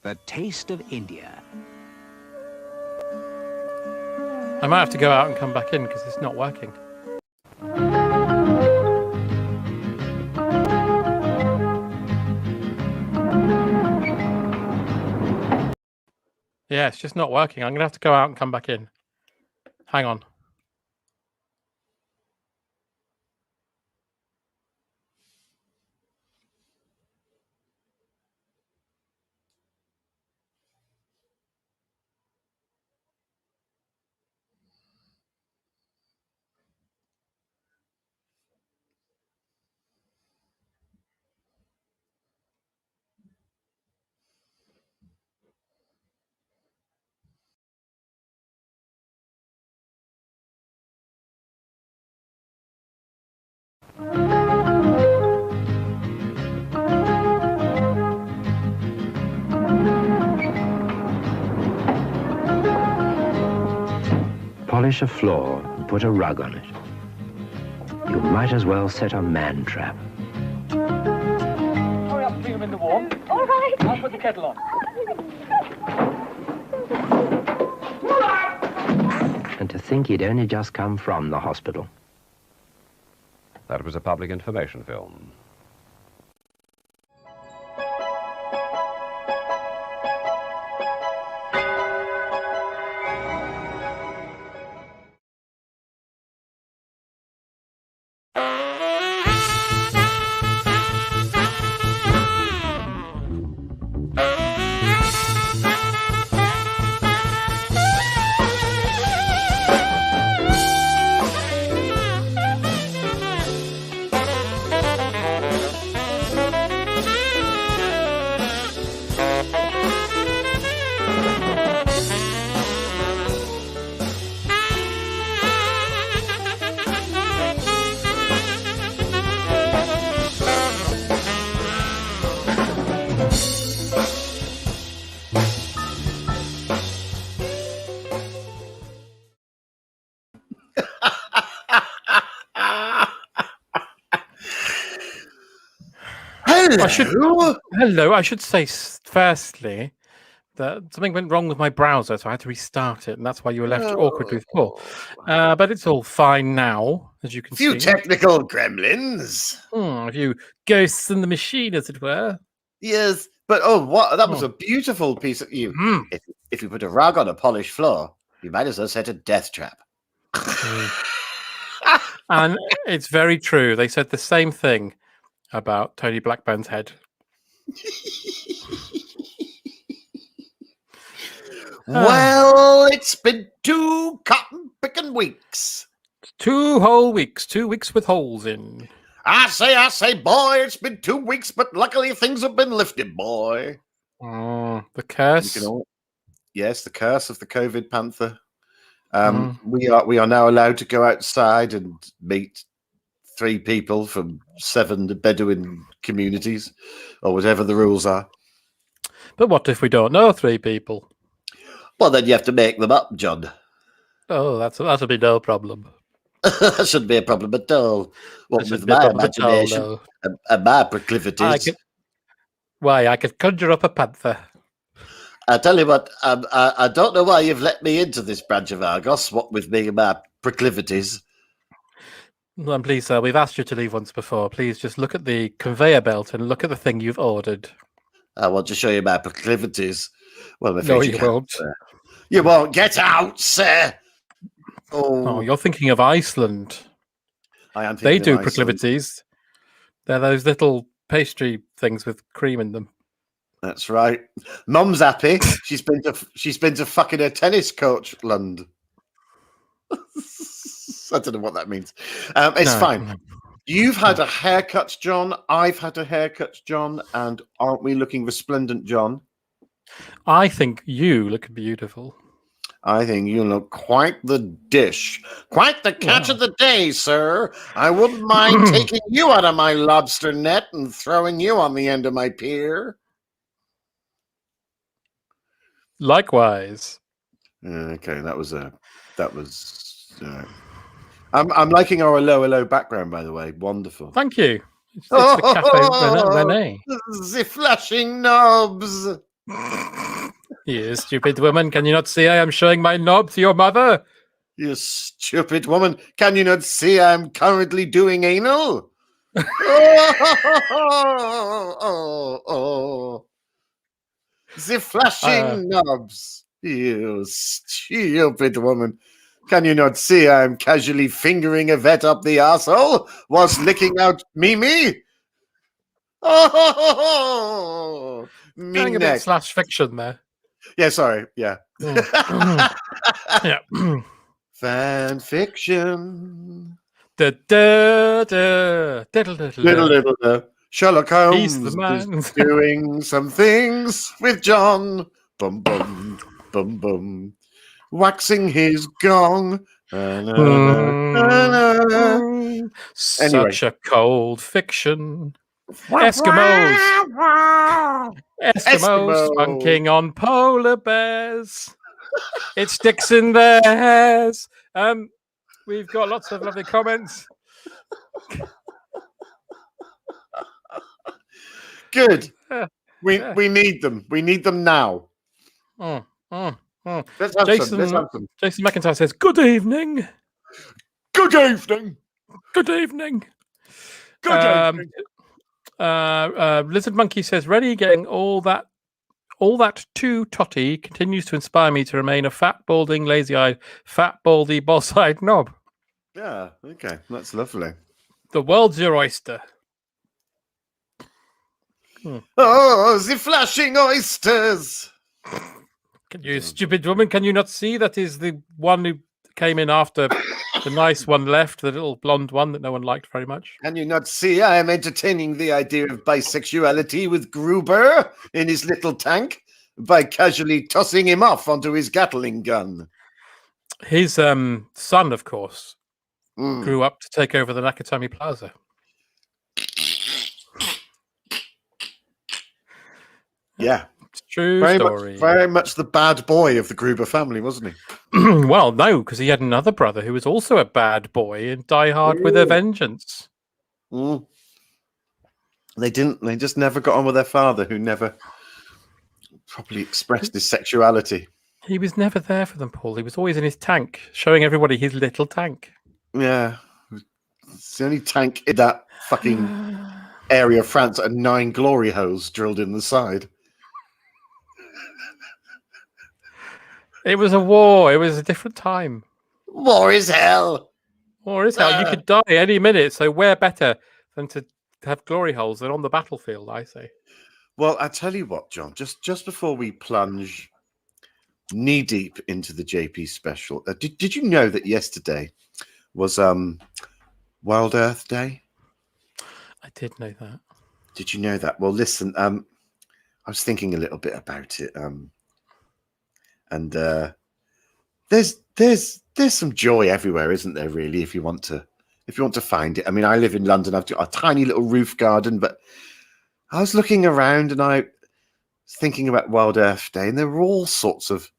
The taste of India. I might have to go out and come back in because it's not working. Yeah, it's just not working. I'm going to have to go out and come back in. Hang on. Polish a floor and put a rug on it. You might as well set a man trap. Hurry up, bring them in the warm. All right. I'll put the kettle on. And to think he'd only just come from the hospital. That was a public information film. Hello. I should say firstly that something went wrong with my browser, so I had to restart it, and that's why you were left awkwardly with Paul. But it's all fine now, as you can see. A few technical gremlins. A few ghosts in the machine, as it were. Yes, but that was a beautiful piece of you. If you put a rug on a polished floor, you might as well set a death trap. And it's very true. They said the same thing about Tony Blackburn's head. Well, it's been 2 cotton-picking weeks. 2 whole weeks. 2 weeks with holes in. I say, boy, it's been 2 weeks, but luckily things have been lifted, boy. The curse. Yes, the curse of the COVID panther. We are now allowed to go outside and meet 3 people from 7 Bedouin communities, or whatever the rules are. But what if we don't know 3 people? Well, then you have to make them up, John. Oh, that'll be no problem. That shouldn't be a problem at all. What with my imagination and my proclivities. I could conjure up a panther. I tell you what, I don't know why you've let me into this branch of Argos, what with me and my proclivities. Well, please, sir, we've asked you to leave once before. Please just look at the conveyor belt and look at the thing you've ordered. I want to show you my proclivities. Well, no, you won't. You won't. Get out, sir. Oh, you're thinking of Iceland. I am thinking They of do Iceland. proclivities. They're those little pastry things with cream in them. That's right. Mum's happy. She's been to fucking a tennis coach land. I don't know what that means. It's fine. No. You've had a haircut, John. I've had a haircut, John. And aren't we looking resplendent, John? I think you look beautiful. I think you look quite the dish. Quite the catch of the day, sir. I wouldn't mind taking you out of my lobster net and throwing you on the end of my pier. Likewise. Okay, that was. I'm liking our hello background, by the way. Wonderful. Thank you. It's the Cafe Rene. The flashing knobs. You stupid woman, can you not see I am showing my knob to your mother? You stupid woman, can you not see I'm currently doing anal? Oh. The flashing knobs. You stupid woman. Can you not see I'm casually fingering a vet up the arsehole whilst licking out Mimi? Oh, Going a bit / fiction there. Yeah, sorry. Yeah. Yeah. Fan fiction. Sherlock Holmes He's the man. is doing some things with John. Bum bum bum bum. Waxing his gong. Such a cold fiction. Eskimos spunking on polar bears. It sticks in their hairs. We've got lots of lovely comments. Good. We need them. We need them now. Let's have some. Jason McIntyre says, "Good evening. Good evening. Good evening. Good evening." Lizard Monkey says, "Ready, getting all that too totty continues to inspire me to remain a fat, balding, lazy-eyed, fat, baldy, boss-eyed knob." Yeah, okay, that's lovely. The world's your oyster. Oh, the flashing oysters! You stupid woman, can you not see that is the one who came in after the nice one left, the little blonde one that no one liked very much? Can you not see I am entertaining the idea of bisexuality with Gruber in his little tank by casually tossing him off onto his Gatling gun? His son, of course, grew up to take over the Nakatomi Plaza. Yeah. It's true story. Very much the bad boy of the Gruber family, wasn't he? Well, no, because he had another brother who was also a bad boy and Die Hard with a vengeance. They just never got on with their father, who never properly expressed his sexuality. He was never there for them, Paul. He was always in his tank, showing everybody his little tank. Yeah. It's the only tank in that fucking area of France that had 9 glory holes drilled in the side. It was a war. It was a different time. War is hell. War is hell. You could die any minute, so where better than to have glory holes than on the battlefield, I say. Well, I tell you what, John, just before we plunge knee-deep into the JP special, did you know that yesterday was Wild Earth Day? I did know that. Did you know that? Well, listen, I was thinking a little bit about it, and there's some joy everywhere, isn't there? Really, if you want to find it. I mean, I live in London. I've got a tiny little roof garden, but I was looking around and I was thinking about Wild Earth Day, and there were all sorts of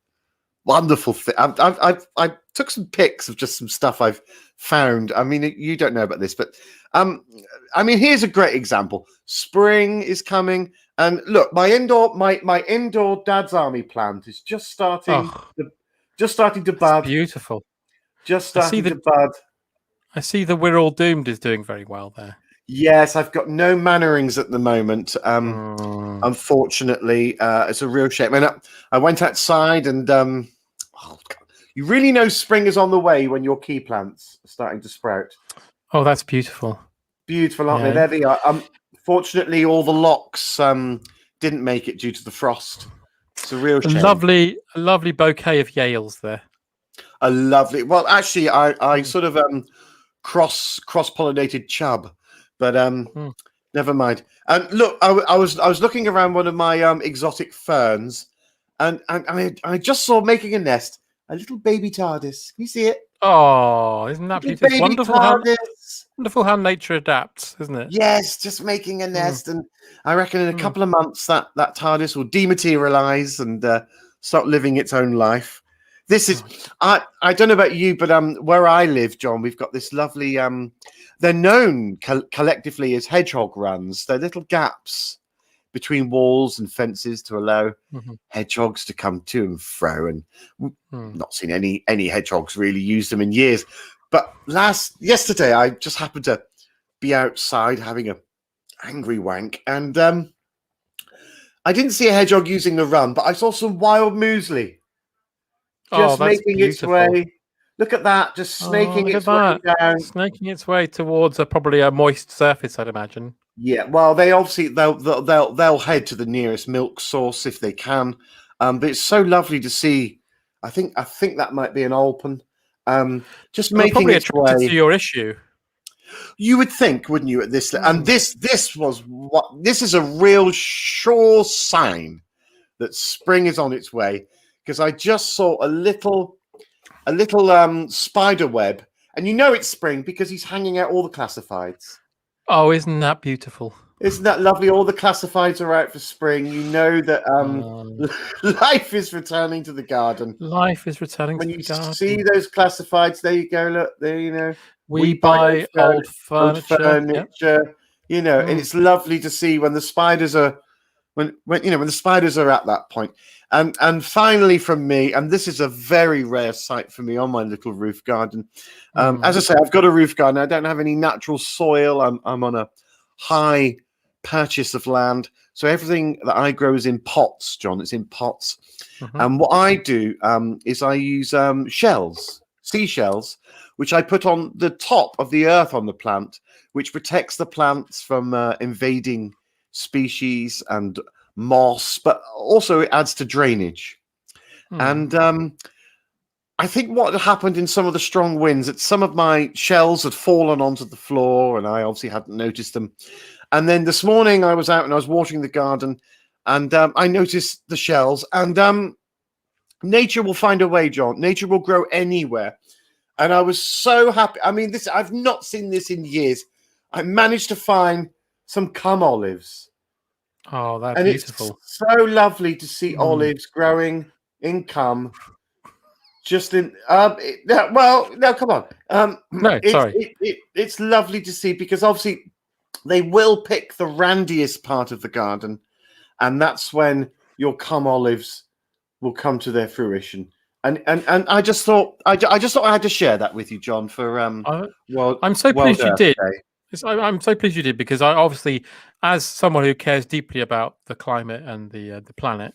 wonderful things. I took some pics of just some stuff I've found. I mean, you don't know about this, but I mean, here's a great example. Spring is coming. And look, my indoor Dad's Army plant is just starting to bud. Beautiful. Just starting to bud. I see the We're All Doomed is doing very well there. Yes, I've got no Mannerings at the moment. Unfortunately, it's a real shame. And I went outside and you really know spring is on the way when your key plants are starting to sprout. Oh, that's beautiful. Beautiful, aren't they? There they are. Fortunately, all the locks didn't make it due to the frost. It's a real shame. A lovely bouquet of Yales there. A lovely. Well, actually, I sort of cross-pollinated chub, but never mind. And look, I was looking around one of my exotic ferns, and I just saw making a nest A little baby TARDIS. Can you see it? Oh, isn't that Little beautiful? It's baby wonderful TARDIS. how nature adapts, isn't it? Yes, just making a nest, and I reckon in a couple of months that TARDIS will dematerialize and start living its own life. This is I don't know about you, but where I live, John, we've got this lovely they're known collectively as hedgehog runs. They're little gaps between walls and fences to allow hedgehogs to come to and fro, and not seen any hedgehogs really use them in years. But yesterday I just happened to be outside having a angry wank, and I didn't see a hedgehog using the run, but I saw some wild muesli just making its way. Look at that, just snaking its way down, snaking its way towards probably a moist surface, I'd imagine. Yeah, well, they'll head to the nearest milk source if they can, but it's so lovely to see. I think that might be an alpen, just making probably its attracted way. to your issue. You would think, wouldn't you? At this, and this is a real sure sign that spring is on its way, because I just saw a little spider web, and you know it's spring because he's hanging out all the classifieds. Oh, isn't that beautiful? Isn't that lovely? All the classifieds are out for spring. You know that life is returning to the garden. Life is returning to the garden. When you see those classifieds, there you go. Look, there, you know. We buy old furniture. Yep. You know, and it's lovely to see when the spiders are when the spiders are at that point. And finally from me, and this is a very rare sight for me on my little roof garden. As I say, I've got a roof garden. I don't have any natural soil. I'm on a high purchase of land. So everything that I grow is in pots, John. It's in pots. And what I do is I use seashells, which I put on the top of the earth on the plant, which protects the plants from invading species and moss, but also it adds to drainage. And I think what happened in some of the strong winds, that some of my shells had fallen onto the floor, and I obviously hadn't noticed them. And then this morning I was out and I was watering the garden, and I noticed the shells. And nature will find a way, John. Nature will grow anywhere. And I was so happy. I mean, I've not seen this in years. I managed to find some cum olives. Oh, that's beautiful. It's so lovely to see olives growing in cum. Just in no, come on. It's lovely to see, because obviously they will pick the randiest part of the garden, and that's when your cum olives will come to their fruition. And I just thought I had to share that with you, John. For I'm so pleased you did. I'm so pleased you did, because I obviously, as someone who cares deeply about the climate and the planet,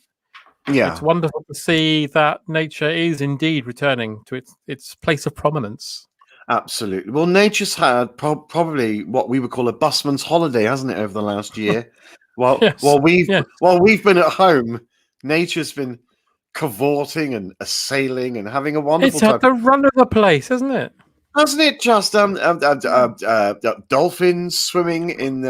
it's wonderful to see that nature is indeed returning to its place of prominence. Absolutely. Well, nature's had probably what we would call a busman's holiday, hasn't it, over the last year? While we've been at home, nature's been cavorting and sailing and having a wonderful time. It's at the run of the place, isn't it? Hasn't it just dolphins swimming in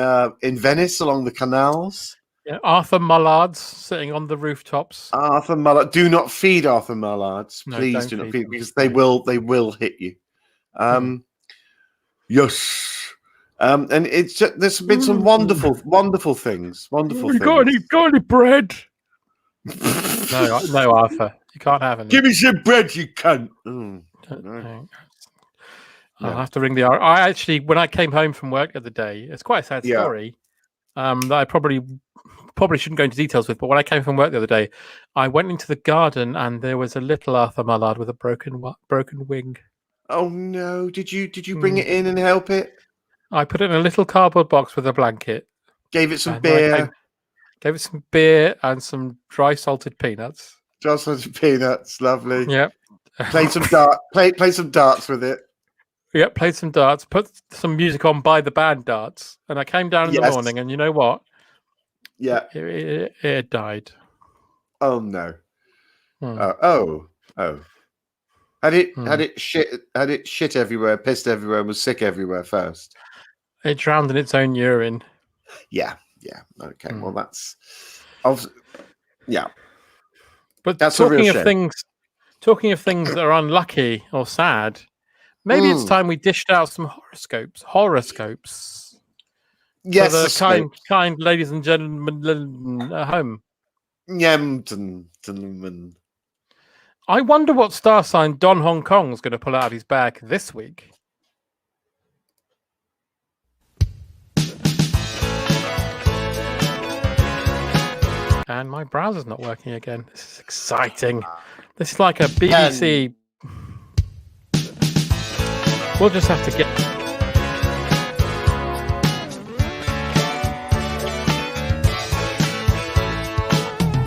Venice along the canals? Yeah, Arthur Mullards sitting on the rooftops. Arthur Mullard, do not feed Arthur Mullards. Please do not feed, because they will hit you. Yes. And it's just, there's been some wonderful things. Got any bread? No, Arthur. You can't have any. Give me some bread, you cunt. I'll have to ring the. I actually, when I came home from work the other day, it's quite a sad story. That I probably shouldn't go into details with. But when I came from work the other day, I went into the garden and there was a little Arthur Mullard with a broken wing. Oh no! Did you bring it in and help it? I put it in a little cardboard box with a blanket. Gave it some beer. Gave it some beer and some dry salted peanuts. Dry salted peanuts, lovely. Yep. Play some darts with it. Yep, played some darts. Put some music on by the band Darts, and I came down in the morning, and you know what? Yeah, it died. Oh no! Oh! Had it shit everywhere, pissed everywhere, and was sick everywhere first? It drowned in its own urine. Yeah. Okay. Well, that's But that's talking a real of shame. things, talking of things that are unlucky or sad, maybe it's time we dished out some horoscopes. Yes, for the kind ladies and gentlemen at home. I wonder what star sign Don Hong Kong is going to pull out of his bag this week. And my browser's not working again. This is exciting. This is like a BBC. We'll just have to get...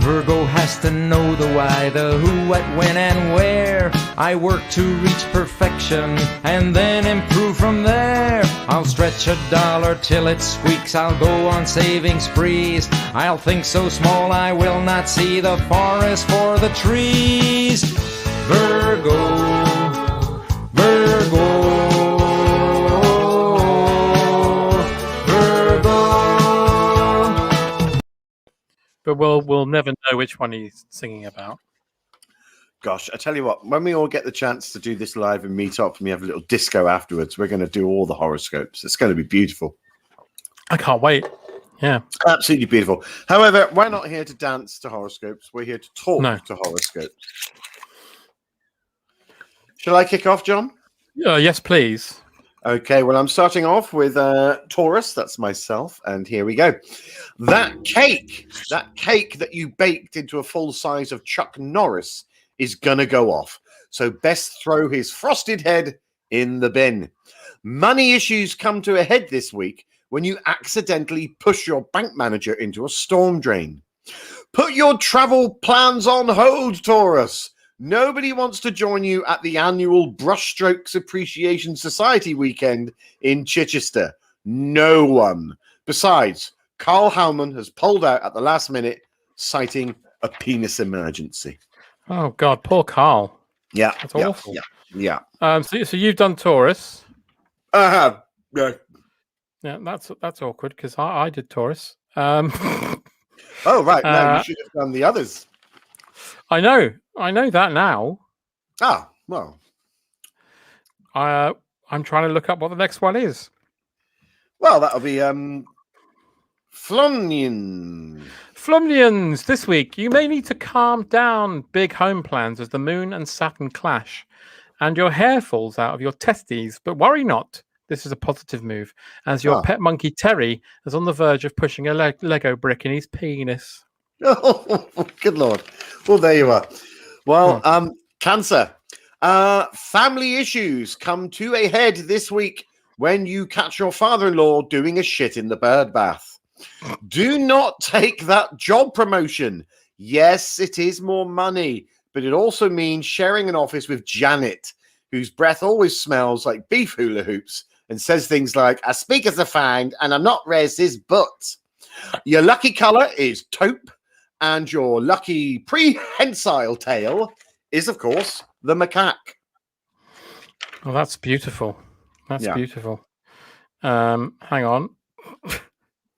Virgo has to know the why, the who, what, when, and where. I work to reach perfection and then improve from there. I'll stretch $1 till it squeaks. I'll go on saving sprees. I'll think so small I will not see the forest for the trees. Virgo, Virgo. But we'll never know which one he's singing about. Gosh, I tell you what, when we all get the chance to do this live and meet up and we have a little disco afterwards, we're going to do all the horoscopes. It's going to be beautiful. I can't wait. Yeah. Absolutely beautiful. However, we're not here to dance to horoscopes. We're here to talk to horoscopes. Shall I kick off, John? Yes, please. Okay, well, I'm starting off with Taurus. That's myself. And here we go. That cake that you baked into a full size of Chuck Norris is going to go off. So best throw his frosted head in the bin. Money issues come to a head this week when you accidentally push your bank manager into a storm drain. Put your travel plans on hold, Taurus. Nobody wants to join you at the annual Brushstrokes Appreciation Society weekend in Chichester. No one. Besides, Carl Howman has pulled out at the last minute, citing a penis emergency. Oh, God, poor Carl. Yeah. That's awful. Yeah. So you've done Taurus. I have. Yeah. Yeah, that's awkward because I did Taurus. Oh, right. No, you should have done the others. I know that now. Ah, well. I'm trying to look up what the next one is. Well, that'll be Flumnian. Flumnians, this week, you may need to calm down big home plans as the moon and Saturn clash and your hair falls out of your testes, but worry not. This is a positive move, as your pet monkey Terry is on the verge of pushing a Lego brick in his penis. Oh, good Lord. Well, there you are. Well, Cancer. Family issues come to a head this week when you catch your father-in-law doing a shit in the bird bath. Do not take that job promotion. Yes, it is more money, but it also means sharing an office with Janet, whose breath always smells like beef hula hoops and says things like, I speak as a find and I'm not racist, but your lucky color is taupe. And your lucky prehensile tail is, of course, the macaque. Oh, that's beautiful. That's beautiful. Hang on.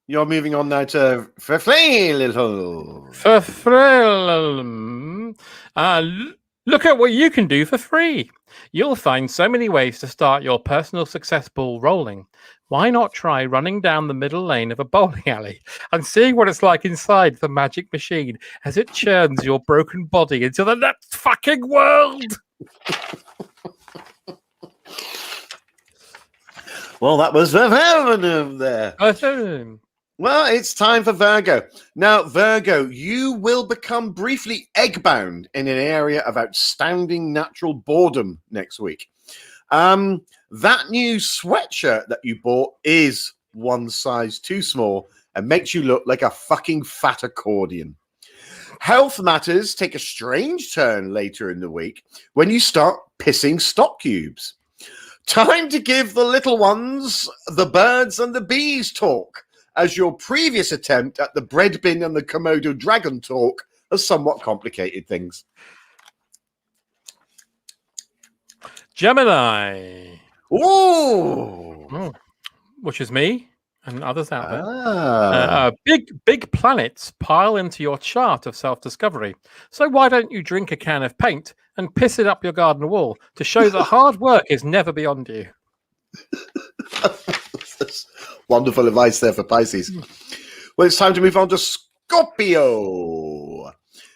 You're moving on now to little. Look at what you can do for free. You'll find so many ways to start your personal success ball rolling. Why not try running down the middle lane of a bowling alley and seeing what it's like inside the magic machine as it churns your broken body into the next fucking world? Well, that was the there. Well, it's time for Virgo. Now, Virgo, you will become briefly egg-bound in an area of outstanding natural boredom next week. That new sweatshirt that you bought is one size too small and makes you look like a fucking fat accordion. Health matters take a strange turn later in the week when you start pissing stock cubes. Time to give the little ones the birds and the bees talk, as your previous attempt at the bread bin and the Komodo dragon talk has somewhat complicated things. Gemini. Ooh. Which is me. and others out there. Big planets pile into your chart of self-discovery. So why don't you drink a can of paint and piss it up your garden wall to show that hard work is never beyond you? That's wonderful advice there for Pisces. Well, it's time to move on to Scorpio.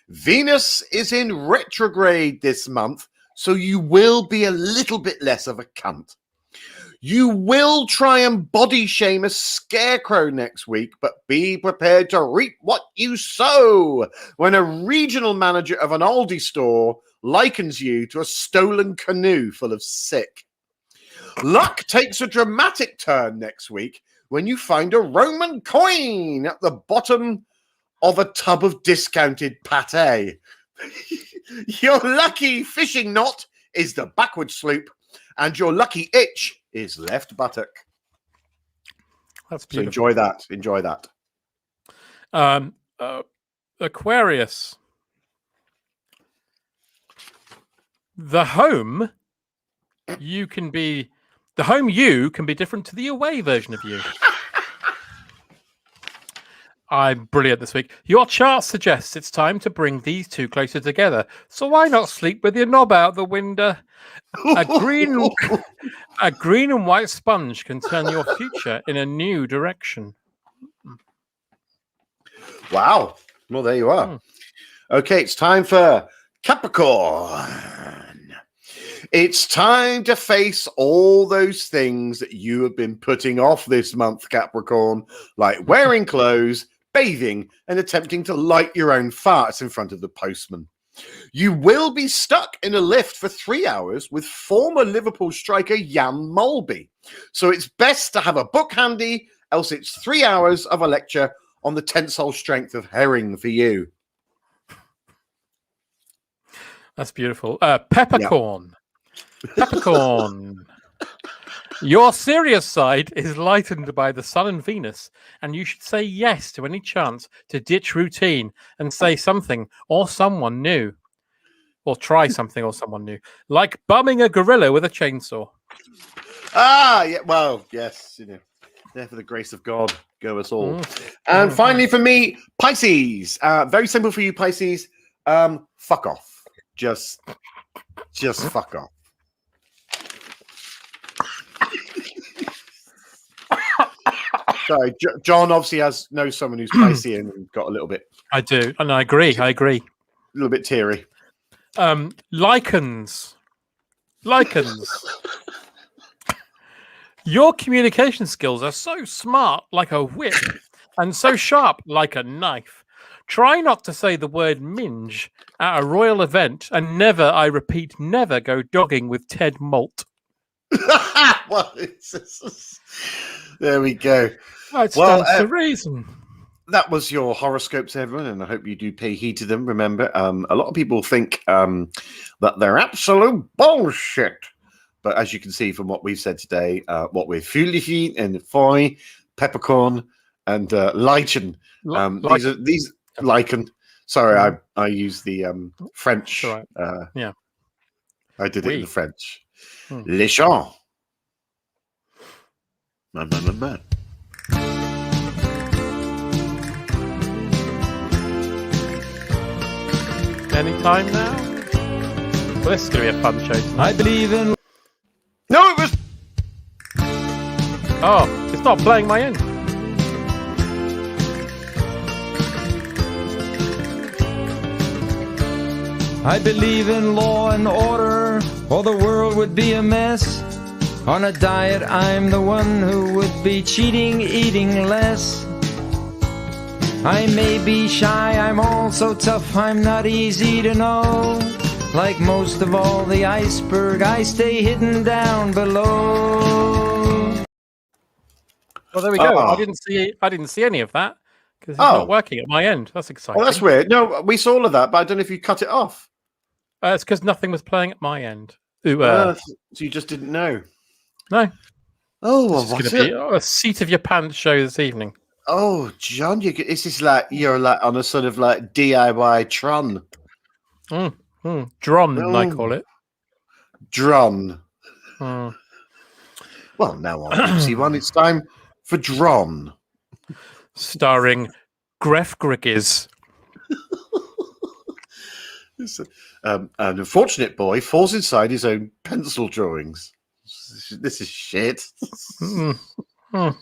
Venus is in retrograde this month, so you will be a little bit less of a cunt. You will try and body shame a scarecrow next week, but be prepared to reap what you sow when a regional manager of an Aldi store likens you to a stolen canoe full of sick. Luck takes a dramatic turn next week when you find a Roman coin at the bottom of a tub of discounted pate. Your lucky fishing knot is the backward sloop, and your lucky itch is left buttock. That's beautiful. So enjoy that. Aquarius. The home you can be different to the away version of you. I'm brilliant this week. Your chart suggests it's time to bring these two closer together. So why not sleep with your knob out the window? A green and white sponge can turn your future in a new direction. Wow. Well, there you are. Okay, it's time for Capricorn. It's time to face all those things that you have been putting off this month, Capricorn, like wearing clothes, bathing, and attempting to light your own farts in front of the postman. You will be stuck in a lift for 3 hours with former Liverpool striker Jan Molby. So it's best to have a book handy, else it's 3 hours of a lecture on the tensile strength of herring for you. That's beautiful. Peppercorn. Yeah. Peppercorn. Your serious side is lightened by the Sun and Venus, and you should say yes to any chance to ditch routine and say something or someone new. Or try something or someone new. Like bumming a gorilla with a chainsaw. Yeah, well, yes, there for the grace of God, go us all. And finally for me, Pisces. Very simple for you, Pisces. Fuck off. Just fuck off. Sorry, John obviously knows someone who's Piscean and got a little bit. I do, and I agree. A little bit teary. Lichens. Your communication skills are so smart, like a whip, and so sharp, like a knife. Try not to say the word minge at a royal event, and never, I repeat, never go dogging with Ted Molt. Well, there we go. That stands to reason. That was your horoscopes, everyone, and I hope you do pay heed to them. Remember, a lot of people think that they're absolute bullshit. But as you can see from what we've said today, what we're Fulifi and Foy, Peppercorn, and Lichen. These Lichen. Sorry, I used the French. Right. Yeah. I did it in the French. Les champs. Man. Anytime now? Well, this is going to be a fun show tonight. I believe in... No, it was... Oh, it's not playing my end. I believe in law and order, or the world would be a mess. On a diet, I'm the one who would be cheating, eating less. I may be shy, I'm also tough, I'm not easy to know. Like most of all the iceberg, I stay hidden down below. Well, there we go. I didn't see any of that because it's not working at my end. That's exciting. Oh, that's weird. No, we saw all of that, but I don't know if you cut it off. It's because nothing was playing at my end. So you just didn't know? No. Oh, well, it's going to be a seat of your pants show this evening. Oh, John, it's just like you're like on a sort of like DIY Tron. Dron, I call it. Dron. Well, now on see one. It's time for Dron. Starring Gref Griggs. An unfortunate boy falls inside his own pencil drawings. This is shit. Well,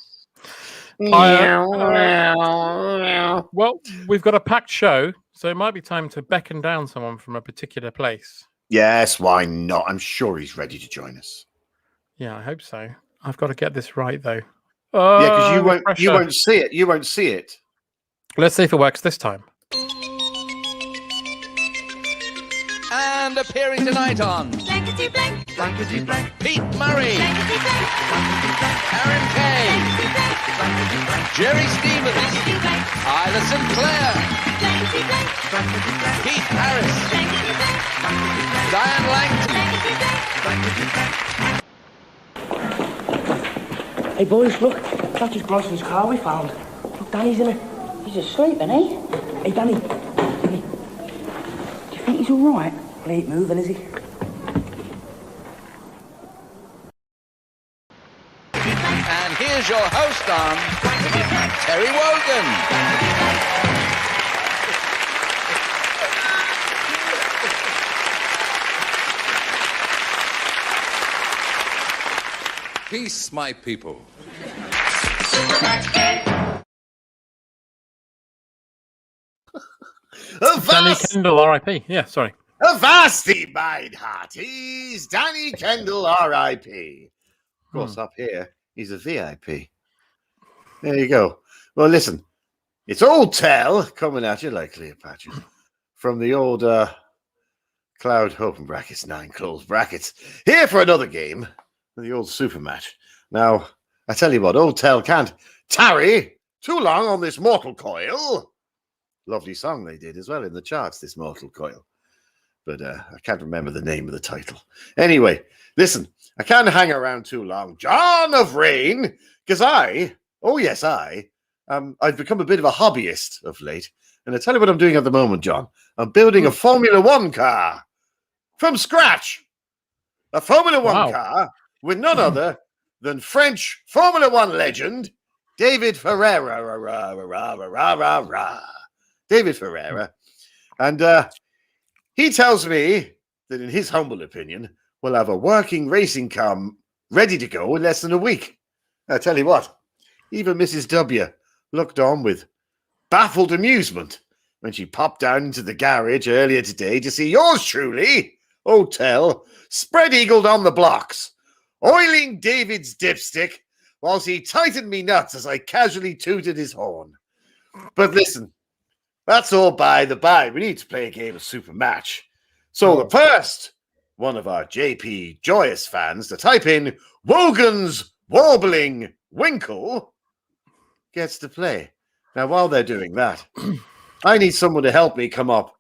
we've got a packed show, so it might be time to beckon down someone from a particular place. Yes, why not? I'm sure he's ready to join us. Yeah, I hope so. I've got to get this right, though. Yeah, because you won't see it. You won't see it. Let's see if it works this time. And appearing tonight on Blankety blank, Blankety Blank, Pete Murray, blankety blank, Aaron Kay, blankety blank, Jerry Stevens, blankety blank, Isla Sinclair, blankety blank, Pete Harris, blankety blank, Diane Langton. Hey boys, look, that's just Bronson's car we found. Look, Danny's in it. He's asleep, isn't he? Hey Danny, do you think he's all right? He ain't moving, is he? And here's your host on Terry Wogan. Peace, my people. Danny Kendall, R.I.P. Yeah, sorry. Avasti, mind hearties. Danny Kendall, R.I.P. Of course, up here, he's a VIP. There you go. Well, listen, it's old Tell coming at you like Cleopatra from the old Cloud open brackets, 9 closed brackets. Here for another game, the old super match. Now, I tell you what, old Tell can't tarry too long on this mortal coil. Lovely song they did as well in the charts, this mortal coil. But I can't remember the name of the title. Anyway, listen, I can't hang around too long. John of Rain, because I've become a bit of a hobbyist of late. And I tell you what I'm doing at the moment, John. I'm building a Formula One car from scratch. A Formula One car with none other than French Formula One legend, David Ferreira. David Ferreira. And he tells me that in his humble opinion, we'll have a working racing car ready to go in less than a week. I tell you what, even Mrs. W looked on with baffled amusement when she popped down into the garage earlier today to see yours truly, Hotel, spread-eagled on the blocks, oiling David's dipstick whilst he tightened me nuts as I casually tooted his horn. But listen, that's all by the by. We need to play a game of super match. So the first one of our JP Joyous fans to type in Wogan's Warbling Winkle gets to play. Now, while they're doing that, I need someone to help me come up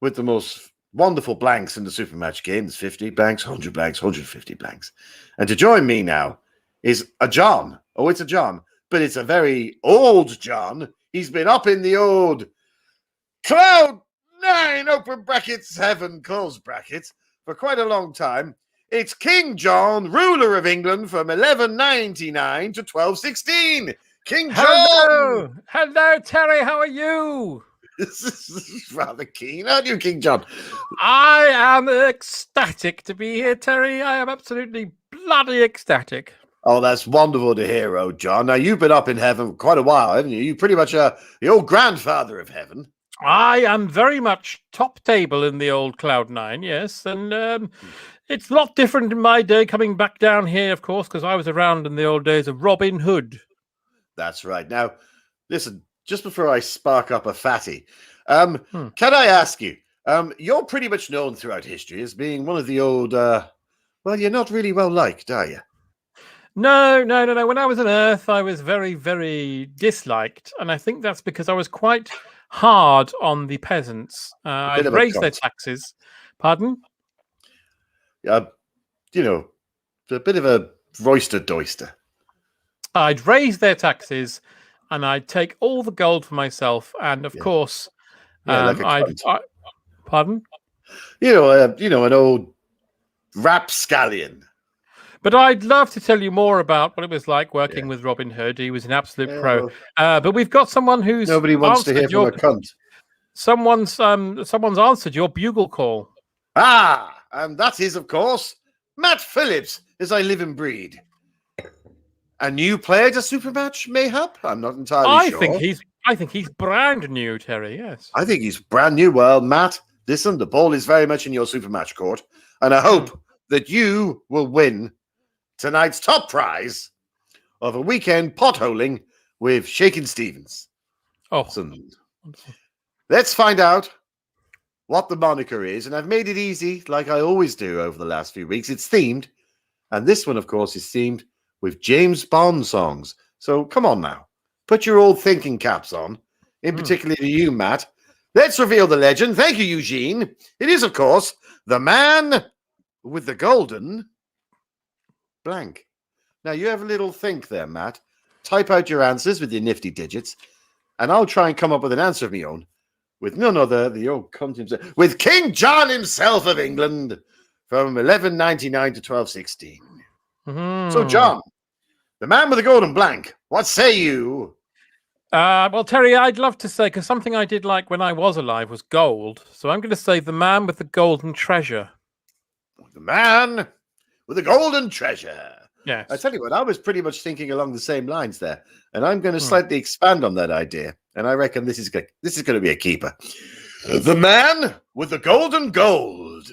with the most wonderful blanks in the super match game. There's 50 blanks, 100 blanks, 150 blanks. And to join me now is a John. Oh, it's a John, but it's a very old John. He's been up in the old Cloud 9, open brackets, 7, close brackets, for quite a long time. It's King John, ruler of England from 1199 to 1216. King John! Hello, Terry, how are you? This is rather keen, aren't you, King John? I am ecstatic to be here, Terry. I am absolutely bloody ecstatic. Oh, that's wonderful to hear, oh, John. Now, you've been up in heaven for quite a while, haven't you? You're pretty much the old grandfather of heaven. I am very much top table in the old Cloud 9, yes. And it's a lot different in my day coming back down here, of course, because I was around in the old days of Robin Hood. That's right. Now, listen, just before I spark up a fatty, can I ask you, you're pretty much known throughout history as being one of the old, well, you're not really well liked, are you? No. When I was on Earth, I was very, very disliked. And I think that's because I was quite hard on the peasants. I'd raised their taxes. Pardon? You know, a bit of a roister-doister. I'd raise their taxes and I'd take all the gold for myself. And of course, like pardon? You know, an old rapscallion. But I'd love to tell you more about what it was like working with Robin Hood. He was an absolute pro. But we've got someone who's nobody wants to hear from a cunt. Someone's answered your bugle call. And that is, of course, Matt Phillips, as I live and breed. A new player to Supermatch, mayhap? I'm not entirely sure. I think he's brand new, Terry. Yes, I think he's brand new. Well, Matt, listen, the ball is very much in your Supermatch court, and I hope that you will win tonight's top prize of a weekend potholing with Shakin' Stevens. Let's find out what the moniker is, and I've made it easy, like I always do over the last few weeks. It's themed, and this one, of course, is themed with James Bond songs. So come on now, put your old thinking caps on, in particular to you, Matt. Let's reveal the legend. Thank you, Eugene. It is, of course, the man with the golden blank. Now, you have a little think there, Matt. Type out your answers with your nifty digits, and I'll try and come up with an answer of my own. With none other, the old cunt himself, with King John himself of England from 1199 to 1216. So, John, the man with the golden blank, what say you? Well, Terry, I'd love to say, because something I did like when I was alive was gold. So I'm going to say the man with the golden treasure. The man with the golden treasure. Yes. I tell you what, I was pretty much thinking along the same lines there, and I'm going to slightly expand on that idea. And I reckon this is going to be a keeper. The man with the golden gold.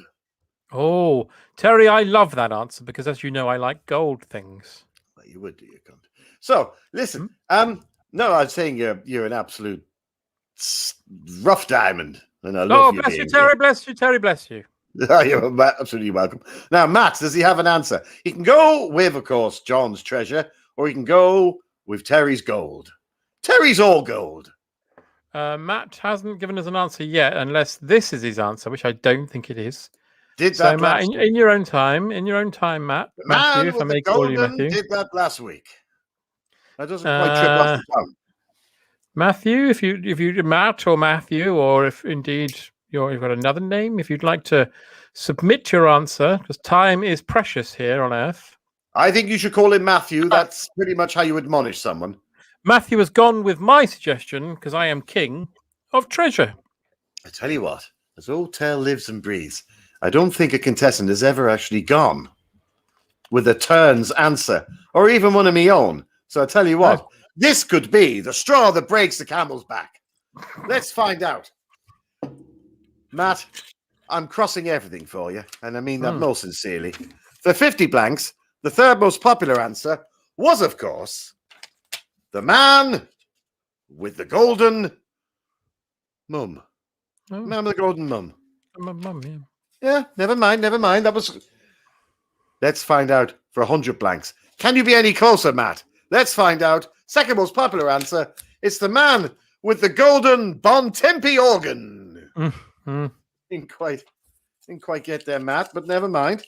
Oh, Terry, I love that answer because, as you know, I like gold things. Well, you would do, you cunt. So, listen. No, I was saying you're an absolute rough diamond, and I love you. Bless you, Terry. Bless you, Terry. Bless you. You're absolutely welcome. Now, Matt, does he have an answer? He can go with, of course, John's treasure, or he can go with Terry's gold. Terry's all gold. Matt hasn't given us an answer yet, unless this is his answer, which I don't think it is. Did that Matt, in your own time, Matt. Matthew, if I may call you Matthew. Did that last week. That doesn't quite trip off the tongue. Matthew, if you Matt or Matthew, or if indeed you've got another name, if you'd like to submit your answer, because time is precious here on Earth. I think you should call him Matthew. That's pretty much how you admonish someone. Matthew has gone with my suggestion, because I am king of treasure. I tell you what, as old tale lives and breathes, I don't think a contestant has ever actually gone with a turn's answer, or even one of my own. So I tell you what, this could be the straw that breaks the camel's back. Let's find out. Matt, I'm crossing everything for you, and I mean that most sincerely. For 50 blanks, the third most popular answer was, of course, the man with the golden mum. Man with the golden mum. Mum, yeah. Yeah, never mind. That was... Let's find out for 100 blanks. Can you be any closer, Matt? Let's find out. Second most popular answer. It's the man with the golden Bon Tempi organ. Didn't quite get there, Matt, but never mind.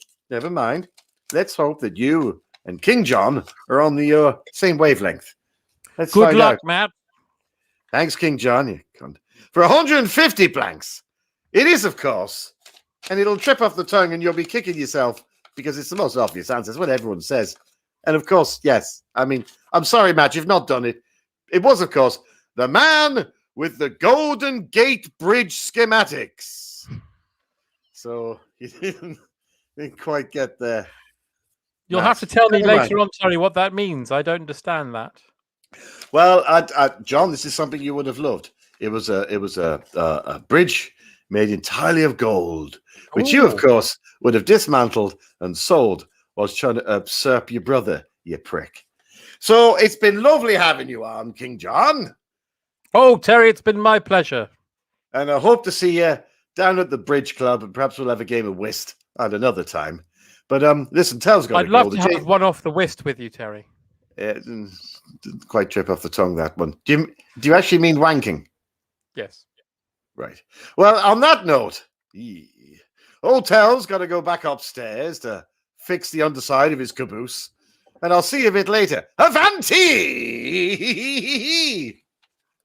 Let's hope that you and King John are on the same wavelength. Let's Good find luck, out. Matt. Thanks, King John. You cunt. For 150 blanks, it is, of course, and it'll trip off the tongue and you'll be kicking yourself because it's the most obvious answer. It's what everyone says. And of course, yes. I mean, I'm sorry, Matt, you've not done it. It was, of course, the man with the Golden Gate Bridge schematics. So you didn't quite get there. You'll have to tell me later on, Terry, what that means. I don't understand that. Well, John, this is something you would have loved. It was a bridge made entirely of gold, which you, of course, would have dismantled and sold whilst trying to usurp your brother, you prick. So it's been lovely having you on, King John. Oh, Terry, it's been my pleasure. And I hope to see you down at the Bridge Club, and perhaps we'll have a game of whist at another time. But listen, Tel's got. I'd love to have one off the whist with you, Terry. Didn't quite trip off the tongue, that one. Do you actually mean wanking? Yes. Right. Well, on that note, old Tel's got to go back upstairs to fix the underside of his caboose, and I'll see you a bit later. Avanti!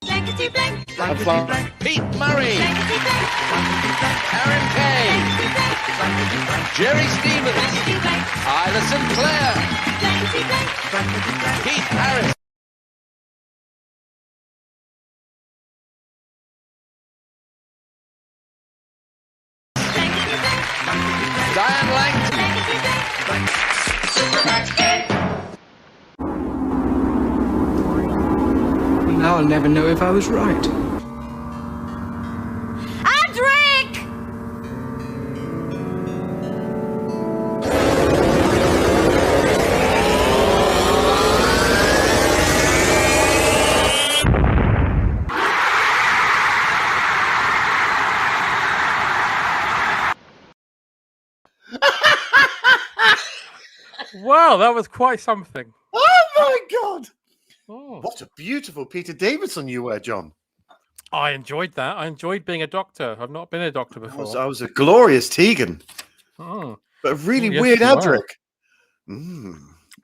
Blankety blank. Pete Murray. Aaron Kay. Jerry Stevens, Isla Sinclair, Pete Harris. Diane Langton. Now I'll never know if I was right. Adric! Wow, that was quite something. Oh my God! Oh. What a beautiful Peter Davison you were, John. I enjoyed that. I enjoyed being a doctor. I've not been a doctor before. I was a glorious Tegan. Oh. But a really Yes, weird you are. Adric.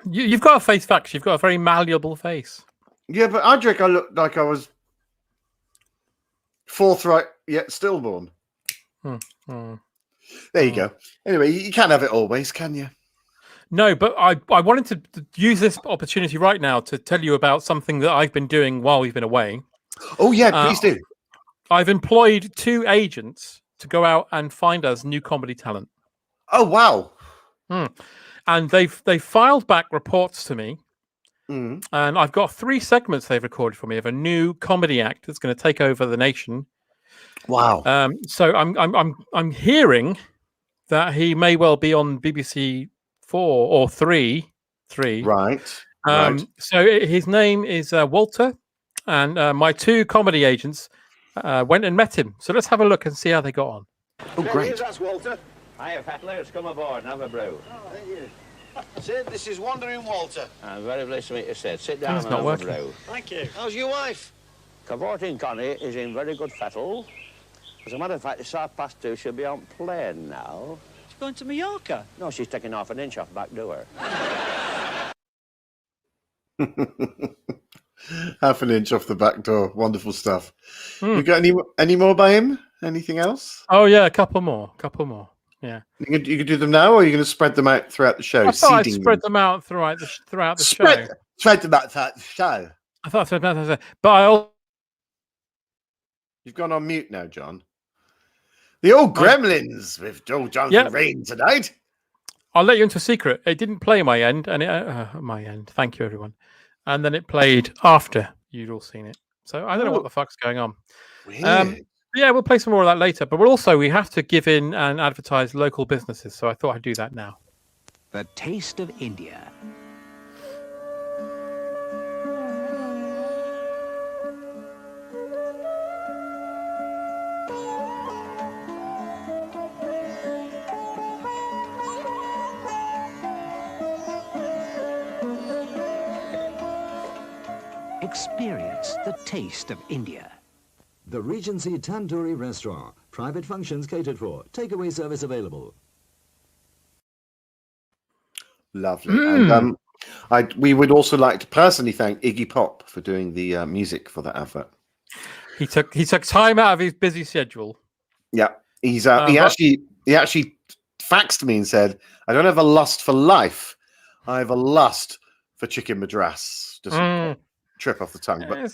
You've got a face facts. You've got a very malleable face. Yeah, but Adric, I looked like I was forthright yet stillborn. There you go. Anyway, you can't have it always, can you? No, but I wanted to use this opportunity right now to tell you about something that I've been doing while we've been away. Oh, yeah, please do. I've employed 2 agents to go out and find us new comedy talent. Oh, wow. And they've filed back reports to me. Mm. And I've got 3 segments they've recorded for me of a new comedy act that's going to take over the nation. Wow. So I'm hearing that he may well be on BBC 4 or 3. Right. So his name is Walter, and my 2 comedy agents went and met him. So let's have a look and see how they got on. Oh, great. That's Walter. Hiya, Fattlers. Come aboard and have a brew. Oh, thank you. Sid, this is Wandering Walter. I'm very pleased to meet you, Sid. Sit down It's and not have working. a brew. Thank you. How's your wife? Cavorting Connie is in very good fettle. As a matter of fact, it's 2:30. She'll be on plane now. She's going to Mallorca. No, she's taking half an inch off back door. Half an inch off the back door. Wonderful stuff. You got any more by him? Anything else? Oh yeah, a couple more. Yeah. You can do them now, or are you going to spread them out throughout the show? I thought I'd spread them out throughout the show. Spread them out throughout the show. I thought I'd spread them out, but You've gone on mute now, John. The old Gremlins with Joe Jonathan Rain tonight. I'll let you into a secret. It didn't play my end, and my end. Thank you, everyone. And then it played after you'd all seen it. So I don't know what the fuck's going on. Yeah, we'll play some more of that later. But we have to give in and advertise local businesses. So I thought I'd do that now. The taste of India. Experience the taste of India. The Regency Tandoori Restaurant. Private functions catered for. Takeaway service available. Lovely. And we would also like to personally thank Iggy Pop for doing the music for that advert. He took time out of his busy schedule. Yeah, he actually faxed me and said, "I don't have a lust for life. I have a lust for chicken madras." Just trip off the tongue, but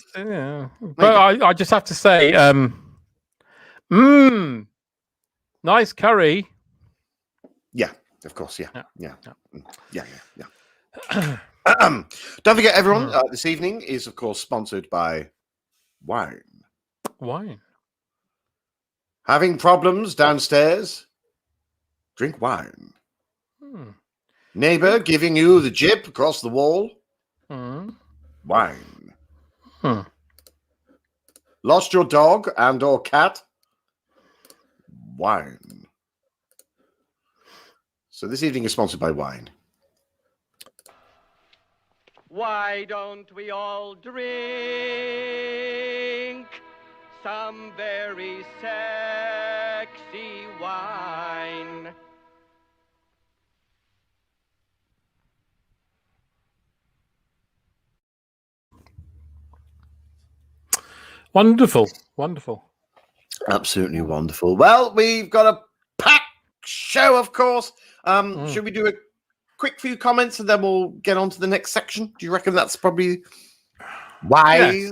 I just have to say, nice curry. Yeah, of course, yeah. Don't forget, everyone, this evening is, of course, sponsored by wine. Wine. Having problems downstairs? Drink wine. Neighbor giving you the jip across the wall? Wine. Lost your dog and or cat? Wine. So this evening is sponsored by wine. Why don't we all drink some very sexy wine? Wonderful. Absolutely wonderful. Well, we've got a packed show, of course. Should we do a quick few comments and then we'll get on to the next section? Do you reckon that's probably wise?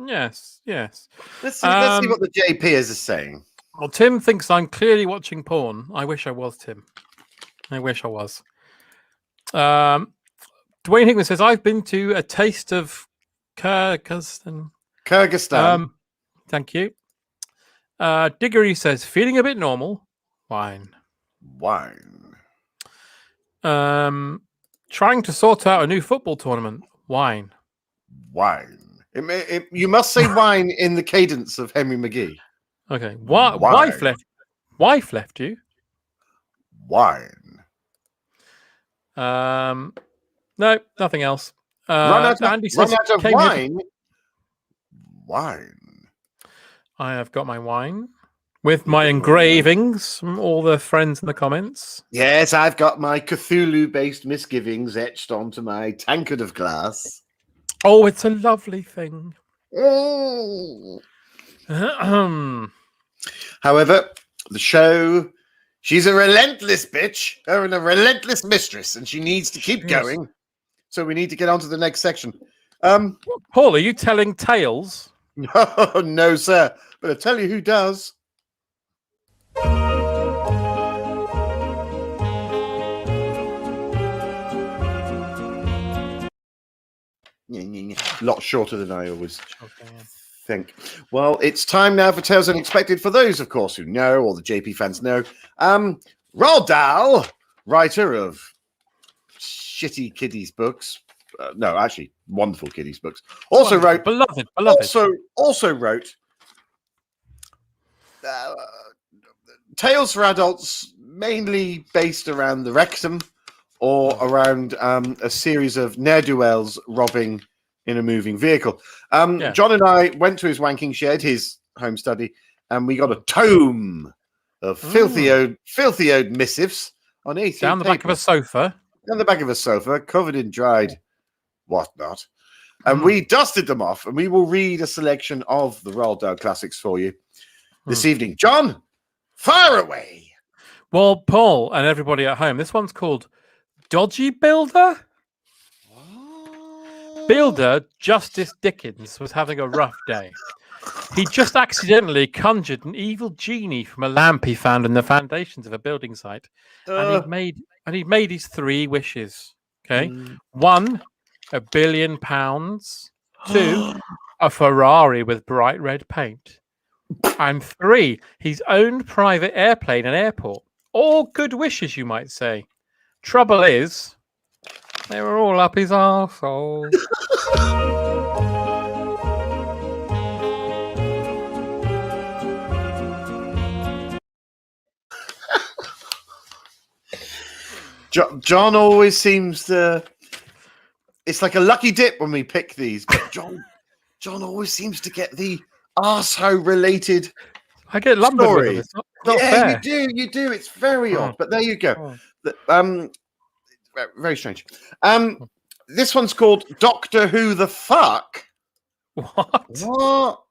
Yes. Let's see what the JPers are saying. Well, Tim thinks I'm clearly watching porn. I wish I was, Tim. I wish I was. Dwayne Hickman says, I've been to a taste of Kyrgyzstan. Thank you. Diggory says, feeling a bit normal. Wine. Trying to sort out a new football tournament. Wine. You must say wine in the cadence of Henry McGee. Okay. Wife left you? Wine. No, nothing else. Run out of wine. Wine. I have got my wine with my engravings from all the friends in the comments. Yes, I've got my Cthulhu-based misgivings etched onto my tankard of glass. Oh, it's a lovely thing. However, the show, she's a relentless bitch and a relentless mistress, and she needs to keep going. So we need to get on to the next section. Paul, are you telling tales? No, sir. But I'll tell you who does. A lot shorter than I always think. Well, it's time now for Tales Unexpected. For those, of course, who know, or the JP fans know, Roald Dahl, writer of shitty kiddies books. No, actually, wonderful kiddies books. Also wrote beloved. Also wrote tales for adults, mainly based around the rectum or around a series of ne'er-do-wells robbing in a moving vehicle. John and I went to his wanking shed, his home study, and we got a tome of filthy owed missives on A3 down the back of a sofa. Down the back of a sofa, covered in dried whatnot. And we dusted them off, and we will read a selection of the Roald Dahl classics for you this evening. John, fire away. Well, Paul and everybody at home, this one's called Dodgy Builder. Builder Justice Dickens was having a rough day. He just accidentally conjured an evil genie from a lamp he found in the foundations of a building site, and he made his 3 wishes. Okay, 1, £1 billion. 2, a Ferrari with bright red paint, and 3, his own private airplane and airport. All good wishes, you might say. Trouble is, they were all up his arsehole. John always seems to. It's like a lucky dip when we pick these, but John always seems to get the arsehole related. I get lumbered with them. It's not fair. You do. It's very odd, but there you go. Very strange. This one's called Doctor Who the Fuck. What?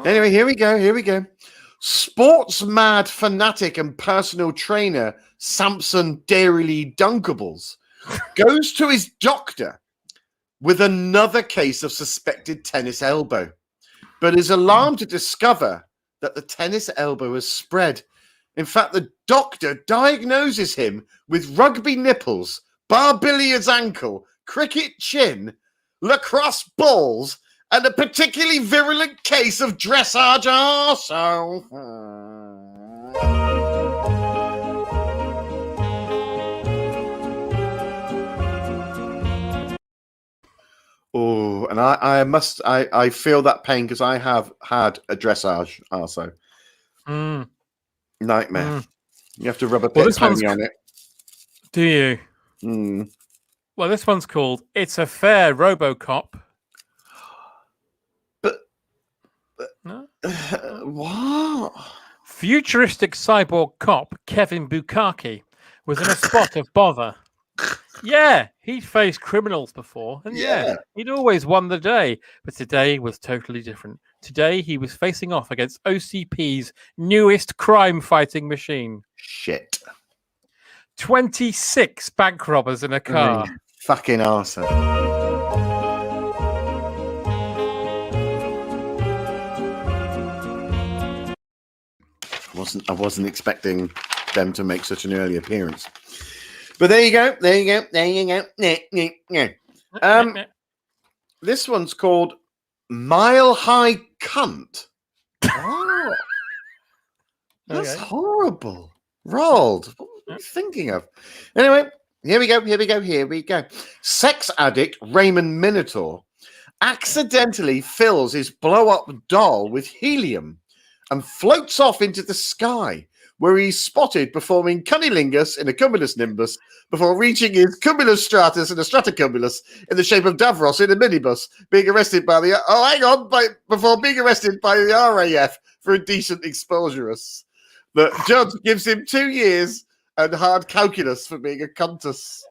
Anyway, here we go. Sports mad fanatic and personal trainer Samson Dairily Dunkables goes to his doctor with another case of suspected tennis elbow, but is alarmed to discover that the tennis elbow has spread. In fact, the doctor diagnoses him with rugby nipples, bar billiards ankle, cricket chin, lacrosse balls, and a particularly virulent case of dressage arsehole. Oh, and I feel that pain because I have had a dressage arsehole. Nightmare. You have to rub a pit pony on it. Do you? Well, this one's called It's a Fair Robocop. But what? Futuristic cyborg cop Kevin Bukaki was in a spot of bother. Yeah, he'd faced criminals before, and he'd always won the day. But today was totally different. Today, he was facing off against OCP's newest crime-fighting machine. Shit. 26 bank robbers in a car. Fucking arsehole. I wasn't expecting them to make such an early appearance. But there you go. This one's called Mile High Cunt. Oh, that's horrible. Rolled. What are you thinking of? Anyway, here we go. Sex addict Raymond Minotaur accidentally fills his blow-up doll with helium and floats off into the sky, where he's spotted performing cunnilingus in a cumulus nimbus before reaching his cumulus stratus in a stratocumulus in the shape of Davros in a minibus, being arrested by the before being arrested by the RAF for indecent exposurus. The judge gives him 2 years and hard calculus for being a cuntus.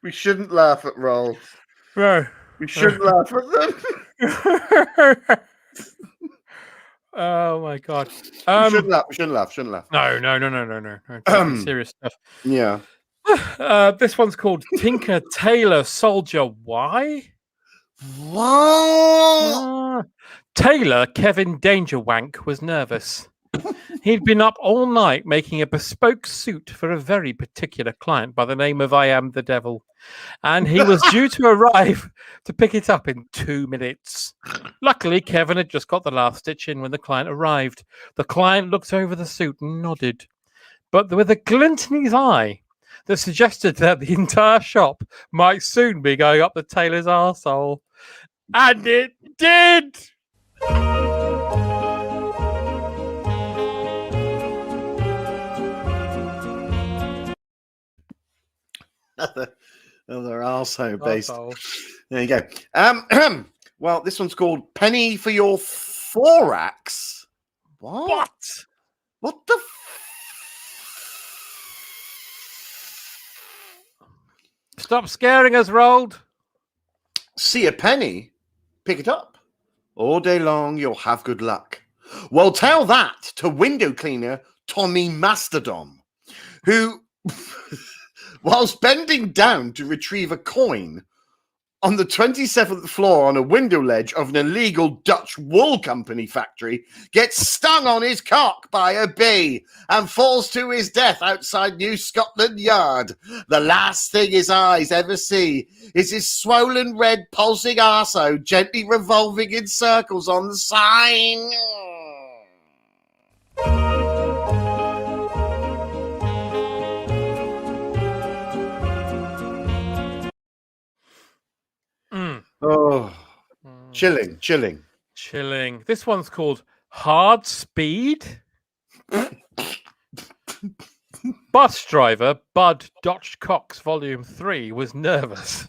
We shouldn't laugh at rolls. No. We shouldn't laugh at them. Oh my god. We shouldn't laugh. No. Serious stuff. Yeah. This one's called Tinker Tailor Soldier. Why? What? Tailor Kevin Dangerwank was nervous. He'd been up all night making a bespoke suit for a very particular client by the name of I Am the Devil, and he was due to arrive to pick it up in 2 minutes. Luckily, Kevin had just got the last stitch in when the client arrived. The client looked over the suit and nodded, but with a glint in his eye that suggested that the entire shop might soon be going up the tailor's arsehole. And it did! Another arsehole based. There you go. Well, this one's called Penny for Your Thorax. What? What the? Stop scaring us, Rold. See a penny, pick it up. All day long, you'll have good luck. Well, tell that to window cleaner Tommy Mastodon, who, whilst bending down to retrieve a coin on the 27th floor on a window ledge of an illegal Dutch wool company factory, gets stung on his cock by a bee and falls to his death outside New Scotland Yard. The last thing his eyes ever see is his swollen red pulsing arsehole gently revolving in circles on the sign. Oh, chilling. This one's called Hard Speed. Bus driver Bud Dodge Cox Volume 3 was nervous.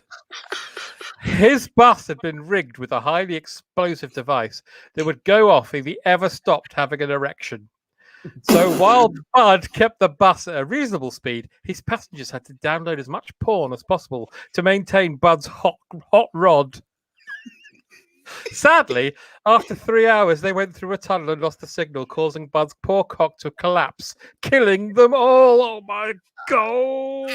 His bus had been rigged with a highly explosive device that would go off if he ever stopped having an erection. So while Bud kept the bus at a reasonable speed, his passengers had to download as much porn as possible to maintain Bud's hot rod. Sadly, after 3 hours, they went through a tunnel and lost the signal, causing Bud's poor cock to collapse, killing them all. Oh my god!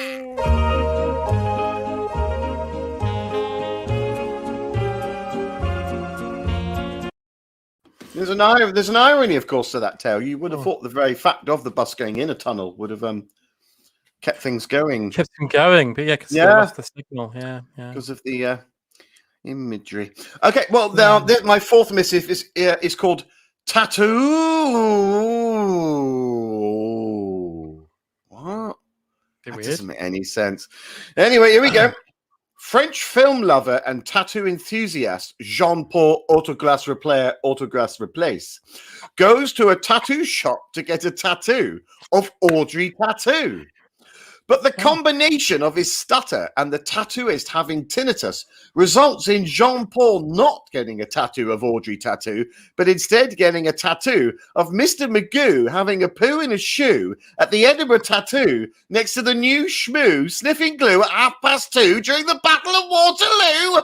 There's an irony, of course, to that tale. You would have thought the very fact of the bus going in a tunnel would have kept things going. Kept them going, but because they lost the signal. Yeah. Because of the imagery. Okay, well, my fourth missive is called Tattoo. What? That doesn't make any sense. Anyway, here we go. French film lover and tattoo enthusiast Jean-Paul Autoglass Replace goes to a tattoo shop to get a tattoo of Audrey Tattoo. But the combination of his stutter and the tattooist having tinnitus results in Jean-Paul not getting a tattoo of Audrey Tattoo, but instead getting a tattoo of Mr. Magoo having a poo in a shoe at the Edinburgh Tattoo next to the new schmoo sniffing glue at 2:30 during the Battle of Waterloo.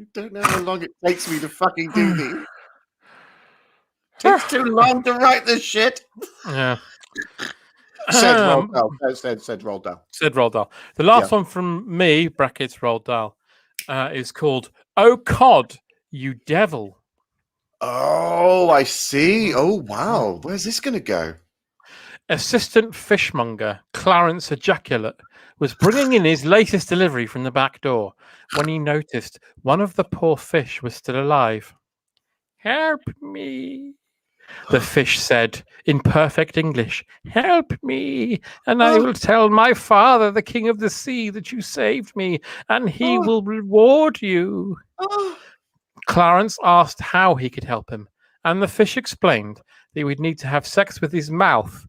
You don't know how long it takes me to fucking do these. Takes too long to write this shit. Yeah. Said Roald Dahl. Said Roald Dahl. Said Roald Dahl. The last one from me, brackets Roald Dahl, is called "Oh Cod, You Devil." Oh, I see. Oh, wow. Where's this going to go? Assistant fishmonger Clarence Ejaculate was bringing in his latest delivery from the back door when he noticed one of the poor fish was still alive. "Help me," the fish said in perfect English. "Help me, and I will tell my father, the king of the sea, that you saved me, and he will reward you." Clarence asked how he could help him, and the fish explained that he would need to have sex with his mouth.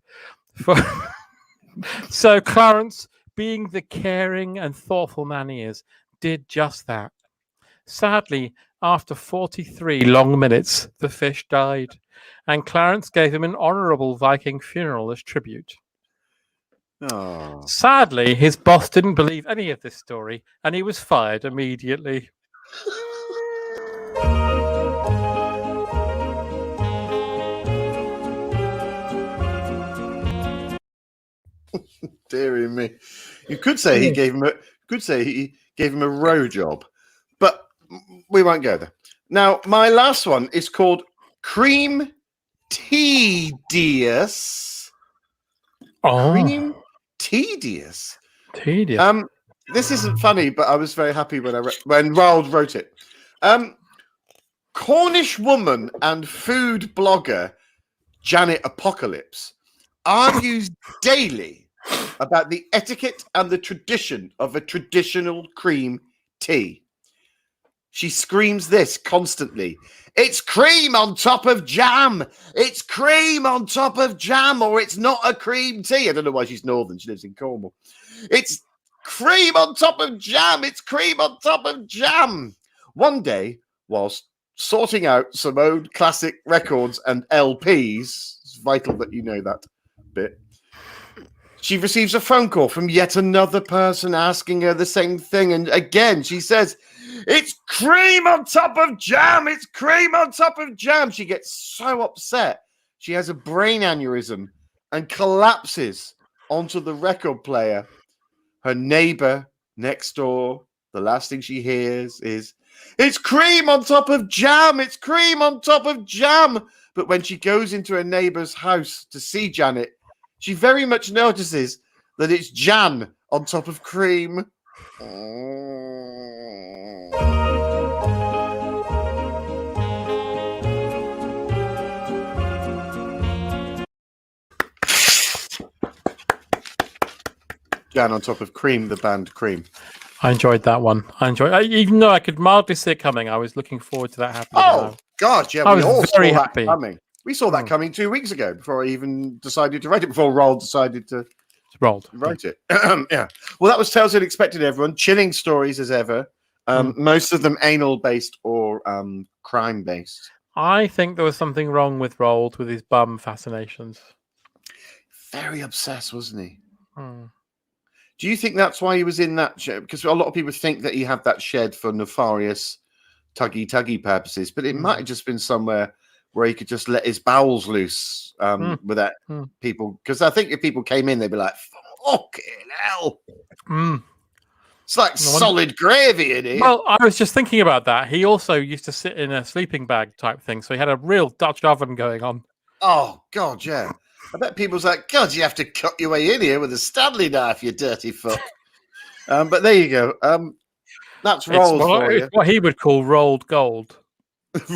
So Clarence, being the caring and thoughtful man he is, did just that. Sadly, after 43 long minutes, the fish died, and Clarence gave him an honourable Viking funeral as tribute. Oh. Sadly, his boss didn't believe any of this story, and he was fired immediately. Deary me. You could say he gave him a row job, but we won't go there. Now, my last one is called Cream Tedious. Oh. Cream Tedious. Tedious. This isn't funny, but I was very happy when Roald wrote it. Cornish woman and food blogger Janet Apocalypse argues daily about the etiquette and the tradition of a traditional cream tea. She screams this constantly: "It's cream on top of jam! It's cream on top of jam, or it's not a cream tea." I don't know why she's northern. She lives in Cornwall. "It's cream on top of jam! It's cream on top of jam!" One day, whilst sorting out some old classic records and LPs, it's vital that you know that bit, she receives a phone call from yet another person asking her the same thing. And again, she says, "It's cream on top of jam. It's cream on top of jam." She gets so upset. She has a brain aneurysm and collapses onto the record player. Her neighbor next door, the last thing she hears is, "It's cream on top of jam. It's cream on top of jam." But when she goes into her neighbor's house to see Janet, she very much notices that it's jam on top of cream. Jan on top of cream, the band Cream. I enjoyed that one. Even though I could mildly see it coming, I was looking forward to that happening. Oh, God, yeah, I we was all very saw happy. that coming. We saw that coming 2 weeks ago before I even decided to write it, before Roald decided to write it. Yeah. Well, that was Tales Unexpected, everyone. Chilling stories as ever. Most of them anal-based or crime-based. I think there was something wrong with Roald with his bum fascinations. Very obsessed, wasn't he? Do you think that's why he was in that shed? Because a lot of people think that he had that shed for nefarious tuggy purposes, but it might have just been somewhere where he could just let his bowels loose without people. Because I think if people came in, they'd be like, "Fucking hell." It's like solid gravy in here. Well, I was just thinking about that. He also used to sit in a sleeping bag type thing, so he had a real Dutch oven going on. Oh, God, yeah. I bet people's like, "God, you have to cut your way in here with a Stanley knife, you dirty fuck." But there you go. That's Roald for you. It's what he would call rolled gold.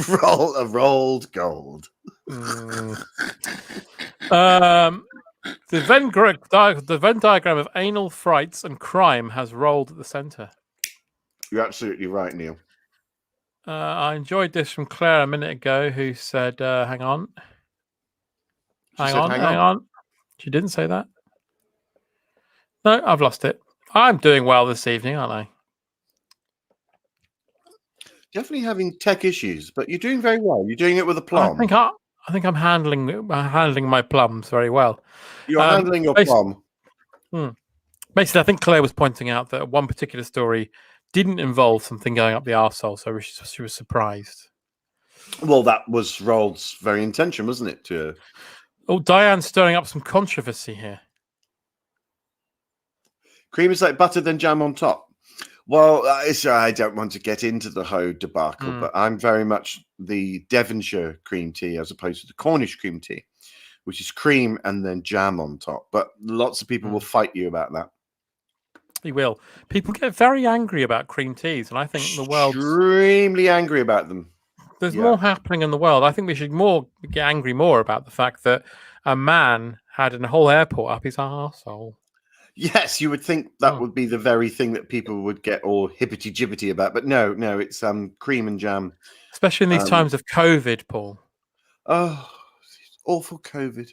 Rolled gold. The Venn diagram of anal frights and crime has Roald at the center. You're absolutely right, Neil. I enjoyed this from Claire a minute ago, who said, hang on. Hang on. She didn't say that. No, I've lost it. I'm doing well this evening, aren't I? Definitely having tech issues, but you're doing very well. You're doing it with a plum. I think I'm handling my plums very well. You're handling your plum. Basically, I think Claire was pointing out that one particular story didn't involve something going up the arsehole, so she was surprised. Well, that was Roald's very intention, wasn't it? Diane's stirring up some controversy here. Cream is like butter, then jam on top. Well, I don't want to get into the whole debacle, but I'm very much the Devonshire cream tea as opposed to the Cornish cream tea, which is cream and then jam on top. But lots of people will fight you about that. They will. People get very angry about cream teas, and I think the world extremely angry about them. There's more happening in the world. I think we should get angry about the fact that a man had a whole airport up his arsehole. Yes, you would think that would be the very thing that people would get all hippity-jibbity about, but no, it's cream and jam. Especially in these times of COVID, Paul. Oh, awful COVID.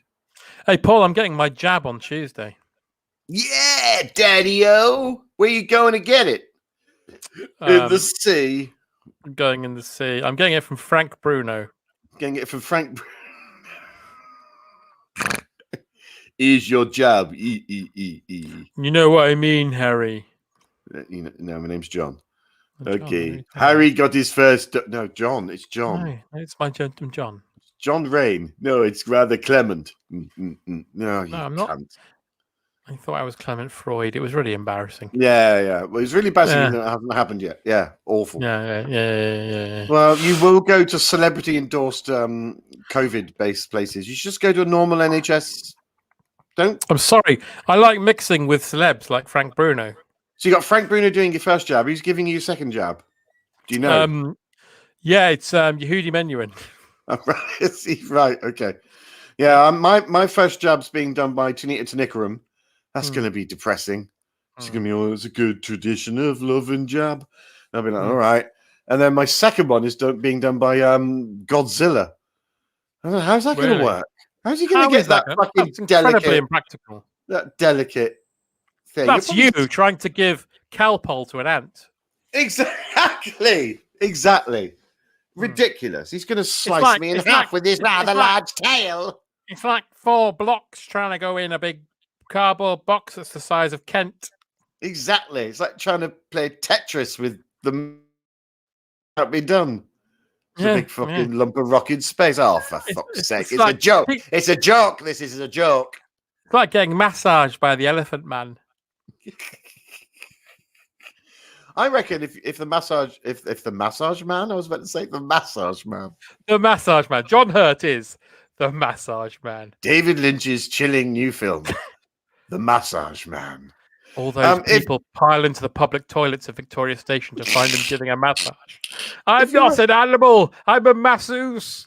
Hey, Paul, I'm getting my jab on Tuesday. Yeah, Daddy-o! Where you going to get it? In the sea. I'm going in the sea. I'm getting it from Frank Bruno. Getting it from Frank Bruno. Is your jab. You know what I mean, Harry. No, my name's John. Okay. Harry got his first... No, John. It's John. No, it's my gentleman, John. John Rain. No, it's rather Clement. No, I'm not. I thought I was Clement Freud. It was really embarrassing. Yeah. Well, it's really embarrassing that it hasn't happened yet. Yeah, awful. Yeah. Well, you will go to celebrity-endorsed COVID-based places. You should just go to a normal NHS... I'm sorry. I like mixing with celebs like Frank Bruno. So you got Frank Bruno doing your first jab. Who's giving you your second jab? Do you know? Yeah, it's Yehudi Menuhin. Right. Okay. Yeah. My first jab's being done by Tanita Tanikaram. That's going to be depressing. She's going to be, it's a good tradition of love and jab. And I'll be like, all right. And then my second one is being done by Godzilla. I don't know, how's that going to work? How's he going to get that fucking incredibly impractical? That delicate thing. That's you trying to give Calpol to an ant. Exactly. Ridiculous. He's going to slice me in half with his rather large tail. It's like 4 blocks trying to go in a big cardboard box that's the size of Kent. Exactly. It's like trying to play Tetris with the... Can't be done. It's a big fucking lump of rock in space. Oh, for fuck's sake. It's like, a joke. It's a joke. This is a joke. It's like getting massaged by the Elephant Man. I reckon if the massage man, I was about to say the massage man. The massage man. John Hurt is the massage man. David Lynch's chilling new film, The Massage Man. All those people pile into the public toilets of Victoria Station to find them giving a massage. I'm not an animal. I'm a masseuse.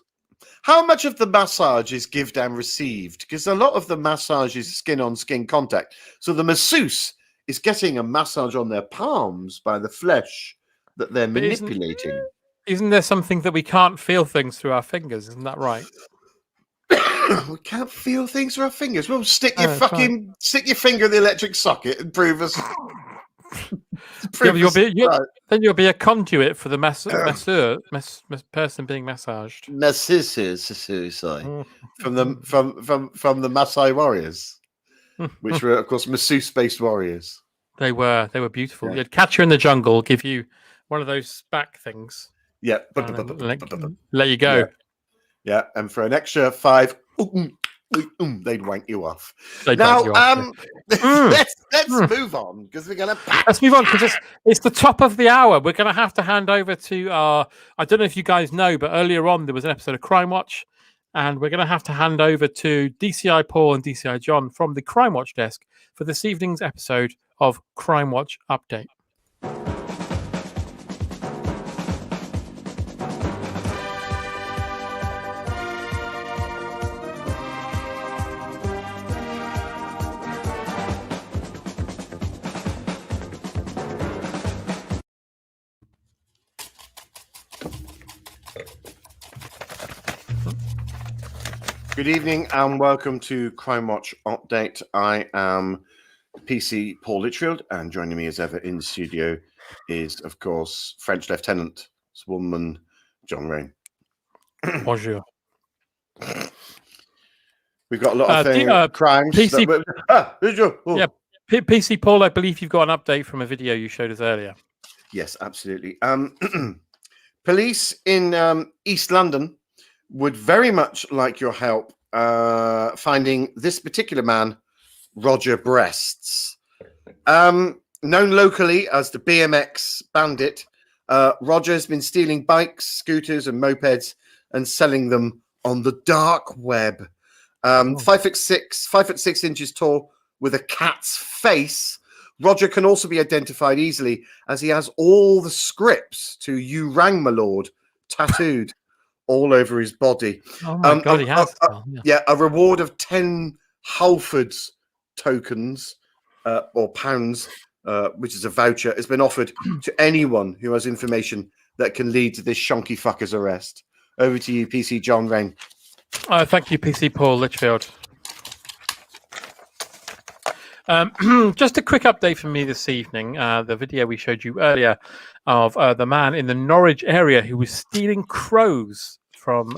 How much of the massage is give and received? Because a lot of the massage is skin-on-skin contact. So the masseuse is getting a massage on their palms by the flesh that they're manipulating. Isn't there something that we can't feel things through our fingers? Isn't that right? We can't feel things through our fingers. Well, stick your finger in the electric socket and prove us. Then you'll be a conduit for the person being massaged. Sorry, from the Maasai warriors, which were of course masseuse-based warriors. They were beautiful. Yeah. You'd catch you in the jungle, give you one of those back things. Yeah, let you go. Yeah, and for an extra 5, they'd wank you off. Let's move on because we're gonna. Let's move on because it's the top of the hour. We're gonna have to hand over to our. I don't know if you guys know, but earlier on there was an episode of Crimewatch, and we're gonna have to hand over to DCI Paul and DCI John from the Crimewatch desk for this evening's episode of Crimewatch Update. Good evening and welcome to Crimewatch Update. I am PC Paul Litchfield, and joining me as ever in the studio is, of course, French Lieutenant Woman John Rain. Bonjour. We've got a lot of crimes. PC, Yeah, PC Paul, I believe you've got an update from a video you showed us earlier. Yes, absolutely. Police in East London would very much like your help finding this particular man, Roger Breasts. Known locally as the BMX Bandit, Roger has been stealing bikes, scooters and mopeds and selling them on the dark web. 5'6" tall with a cat's face, Roger can also be identified easily as he has all the scripts to "You Rang My Lord" tattooed all over his body. Oh my God, he has. A reward of 10 Halfords tokens or pounds, which is a voucher, has been offered to anyone who has information that can lead to this shonky fucker's arrest. Over to you, PC John Rain. Thank you, PC Paul Litchfield. Just a quick update from me this evening. The video we showed you earlier of the man in the Norwich area who was stealing crows from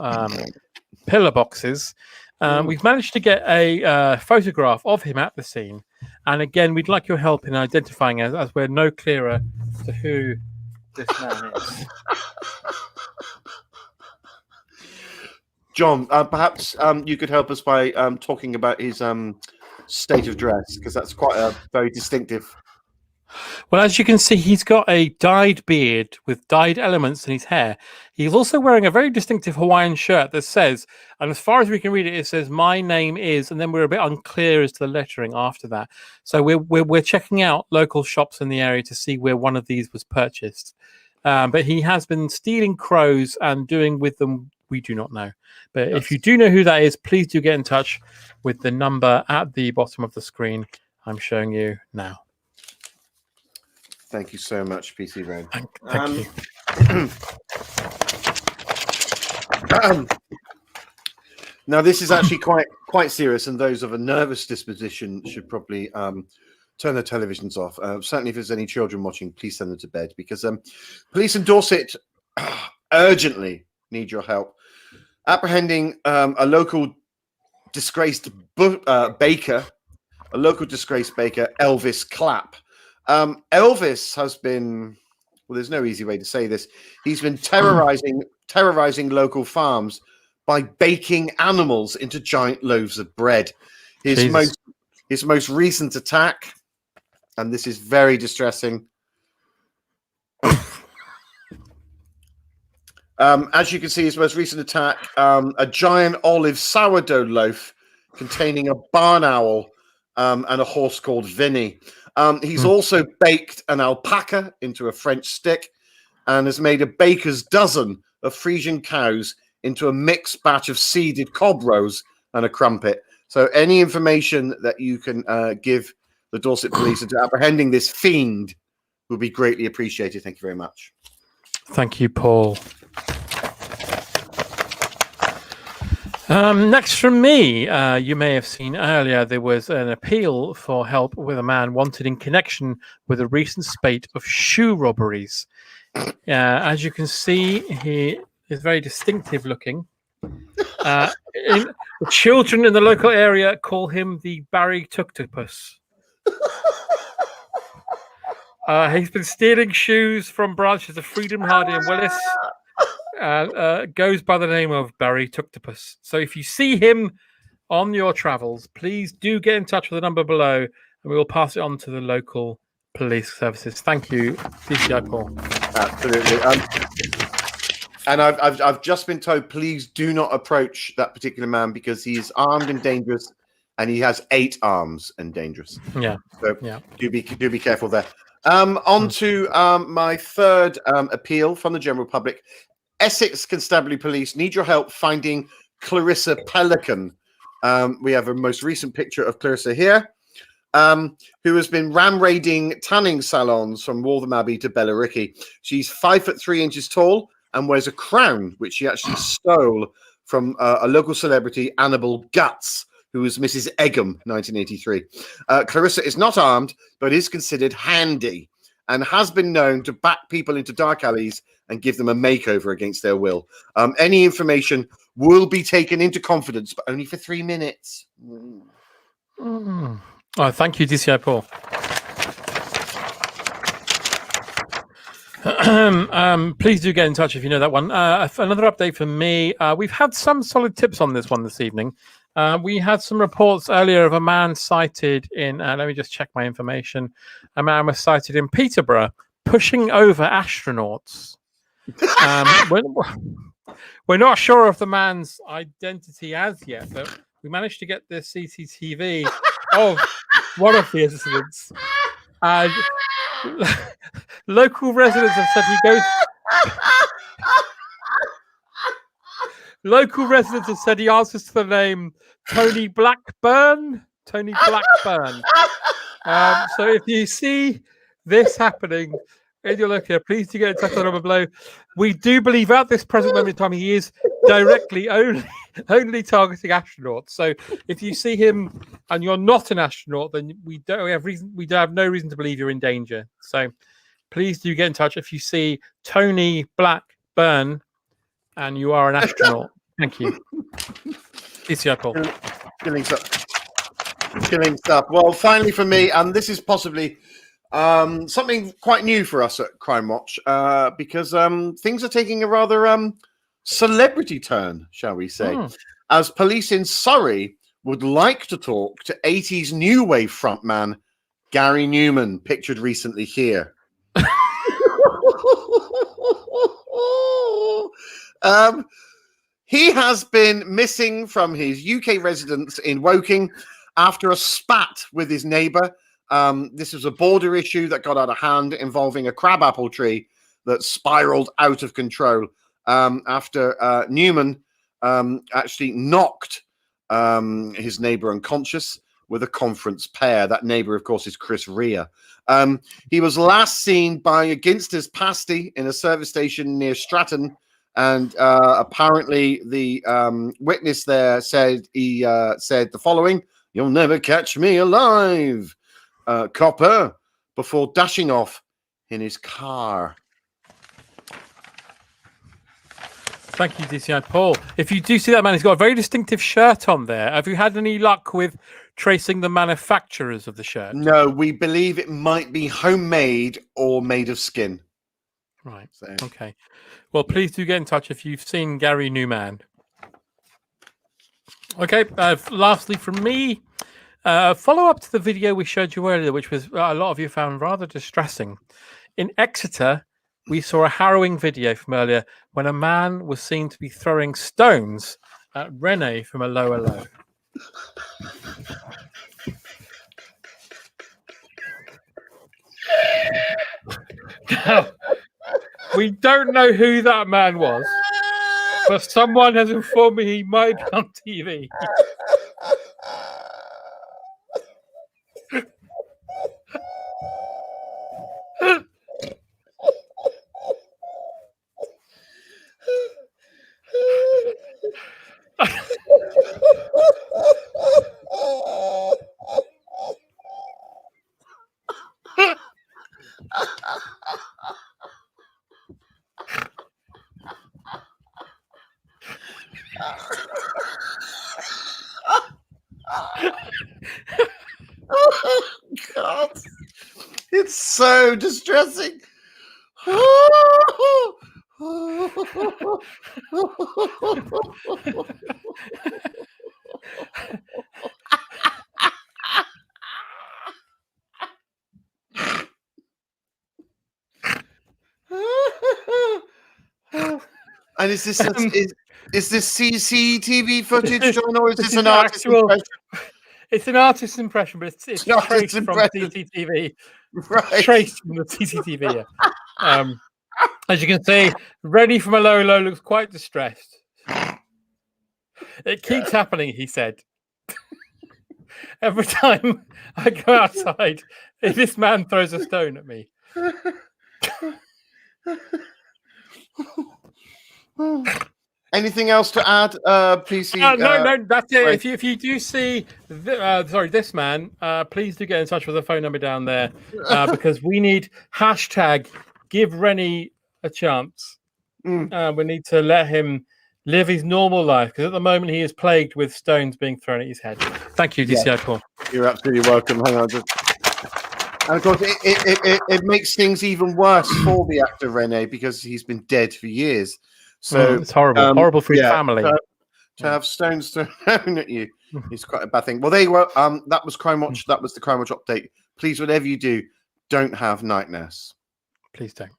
pillar boxes. We've managed to get a photograph of him at the scene. And again, we'd like your help in identifying as we're no clearer to who this man is. John, perhaps you could help us by talking about his state of dress, because that's quite a very distinctive. Well, as you can see, he's got a dyed beard with dyed elements in his hair. He's also wearing a very distinctive Hawaiian shirt that says, and as far as we can read it, it says "My name is," and then we're a bit unclear as to the lettering after that. So we're checking out local shops in the area to see where one of these was purchased. But he has been stealing crows and doing with them we do not know. But if you do know who that is, please do get in touch with the number at the bottom of the screen I'm showing you now. Thank you so much, PC Rain. Thank you. Now, this is actually quite serious, and those of a nervous disposition should probably turn their televisions off. Certainly, if there's any children watching, please send them to bed, because police in Dorset urgently need your help apprehending a local disgraced baker, Elvis Clapp. Elvis has been, well, there's no easy way to say this. He's been terrorizing local farms by baking animals into giant loaves of bread. His most recent attack, and this is very distressing. As you can see, his most recent attack, a giant olive sourdough loaf containing a barn owl and a horse called Vinny. He's also baked an alpaca into a French stick and has made a baker's dozen of Frisian cows into a mixed batch of seeded cobros and a crumpet. So any information that you can give the Dorset police into apprehending this fiend would be greatly appreciated. Thank you very much. Thank you, Paul. Next from me, you may have seen earlier there was an appeal for help with a man wanted in connection with a recent spate of shoe robberies. As you can see, he is very distinctive looking. The children in the local area call him the Barry Tuctopus. He's been stealing shoes from branches of Freedom, Hardy and Willis. Goes by the name of Barry Tuctopus. So if you see him on your travels, please do get in touch with the number below and we will pass it on to the local police services. Thank you, DCI Paul. Absolutely. And I've just been told, please do not approach that particular man because he's armed and dangerous, and he has 8 arms and dangerous. Yeah. So do be careful there. On to my third appeal from the general public. Essex Constabulary Police need your help finding Clarissa Pelican. We have a most recent picture of Clarissa here, who has been ram-raiding tanning salons from Waltham Abbey to Billericay. She's 5'3" tall and wears a crown, which she actually stole from a local celebrity, Annabel Guts, who was Mrs. Egham, 1983. Clarissa is not armed, but is considered handy and has been known to back people into dark alleys and give them a makeover against their will. Any information will be taken into confidence, but only for 3 minutes. Oh, thank you, DCI Paul. Please do get in touch if you know that one. Another update from me. We've had some solid tips on this one this evening. We had some reports earlier of a man sighted in, let me just check my information. A man was sighted in Peterborough pushing over astronauts. We're not sure of the man's identity as yet, but we managed to get the CCTV of one of the incidents. Local residents have said he goes. Local residents have said he answers to the name Tony Blackburn. Tony Blackburn. So if you see this happening in your local, please do get in touch with the number below. We do believe at this present moment in time he is directly only targeting astronauts. So if you see him and you're not an astronaut, then we have no reason to believe you're in danger. So please do get in touch if you see Tony Blackburn and you are an astronaut. Thank you. DCI Paul. Killing stuff. Well, finally for me, and this is possibly something quite new for us at Crimewatch, because things are taking a rather celebrity turn, shall we say, as police in Surrey would like to talk to 80s new wave frontman Gary Newman, pictured recently here. He has been missing from his UK residence in Woking after a spat with his neighbour. This was a border issue that got out of hand involving a crabapple tree that spiraled out of control after Newman actually knocked his neighbour unconscious with a conference pair. That neighbour, of course, is Chris Rea. He was last seen buying a Ginster's pasty in a service station near Stratton, and apparently the witness there said said the following: "You'll never catch me alive, copper," before dashing off in his car. Thank you, DCI Paul. If you do see that man, he's got a very distinctive shirt on there. Have you had any luck with tracing the manufacturers of the shirt? No, we believe it might be homemade or made of skin. Right. So. Okay. Well, please do get in touch if you've seen Gary Newman. Okay. Lastly, from me, follow up to the video we showed you earlier, which was a lot of you found rather distressing. In Exeter, we saw a harrowing video from earlier when a man was seen to be throwing stones at Rene from a lower low. Now, we don't know who that man was, but someone has informed me he might be on TV. Oh, God. It's so distressing. And is this CCTV footage, John, or is this an artist's impression? It's an artist's impression, but it's traced from CCTV. Right. Traced from the CCTV. Yeah. As you can see, Rennie from a low looks quite distressed. It keeps happening, he said. Every time I go outside, this man throws a stone at me. Anything else to add, PC? No, that's it. Right. If you do see, this man, please do get in touch with the phone number down there because we need hashtag give Rennie a chance. We need to let him live his normal life because at the moment he is plagued with stones being thrown at his head. Thank you, DCI Paul. You're absolutely welcome. Hang on. And of course, it makes things even worse for the actor Rene because he's been dead for years. So it's horrible, horrible for his family. To have stones thrown at you is quite a bad thing. Well, there you were. That was Crimewatch. That was the Crimewatch update. Please, whatever you do, don't have nightmares. Please don't.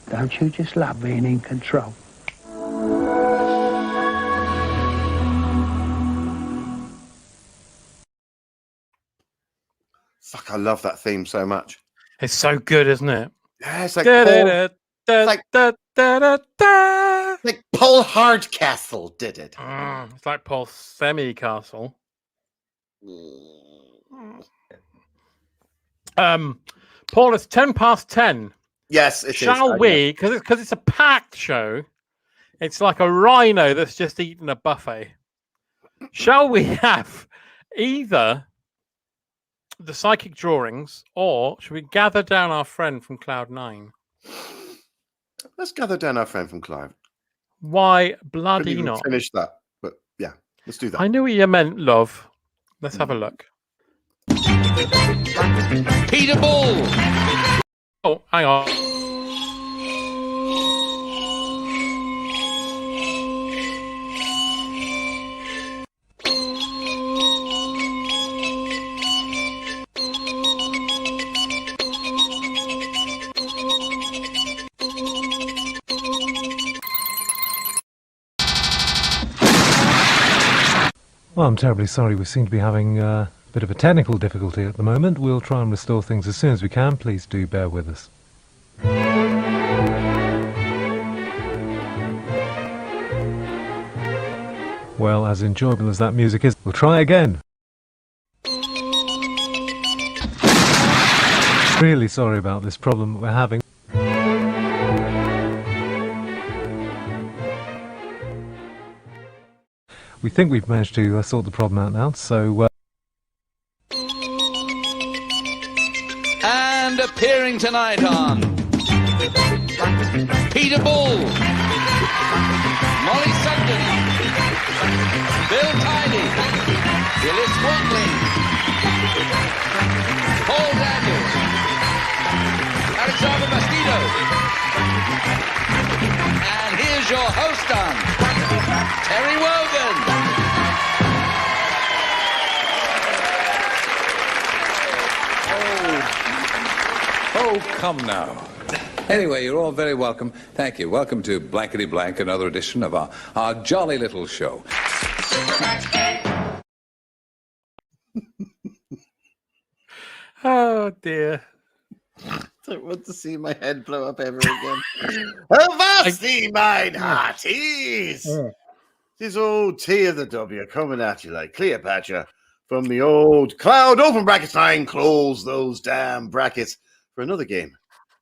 Don't you just love being in control? Fuck, I love that theme so much. It's so good, isn't it? Yeah, it's like Paul Hardcastle did it. It's like Paul Semicastle. Paul, it's 10:10. Yes, it Shall we? Because it's a packed show. It's like a rhino that's just eaten a buffet. Shall we have either the psychic drawings, or should we gather down our friend from Cloud9? Let's gather down our friend from Cloud. Why bloody not? Finish that, but yeah, let's do that. I knew what you meant, love. Let's have a look. Peter Bull. Oh, hang on. Well, I'm terribly sorry. We seem to be having a bit of a technical difficulty at the moment. We'll try and restore things as soon as we can. Please do bear with us. Well, as enjoyable as that music is, we'll try again. Really sorry about this problem that we're having. We think we've managed to sort the problem out now, so... And appearing tonight on Peter Bull, Molly Sugden, Bill Tidey, Willis Watling, Paul Daniels, Alexander Mosquito, and here's your host on Terry Wogan. Oh, come now. Anyway, you're all very welcome. Thank you. Welcome to Blankety Blank, another edition of our jolly little show. Oh, dear. Don't want to see my head blow up ever again. Avasti, mine hearties! This old T of the W coming at you like Cleopatra from the old cloud. Open brackets, fine, close those damn brackets for another game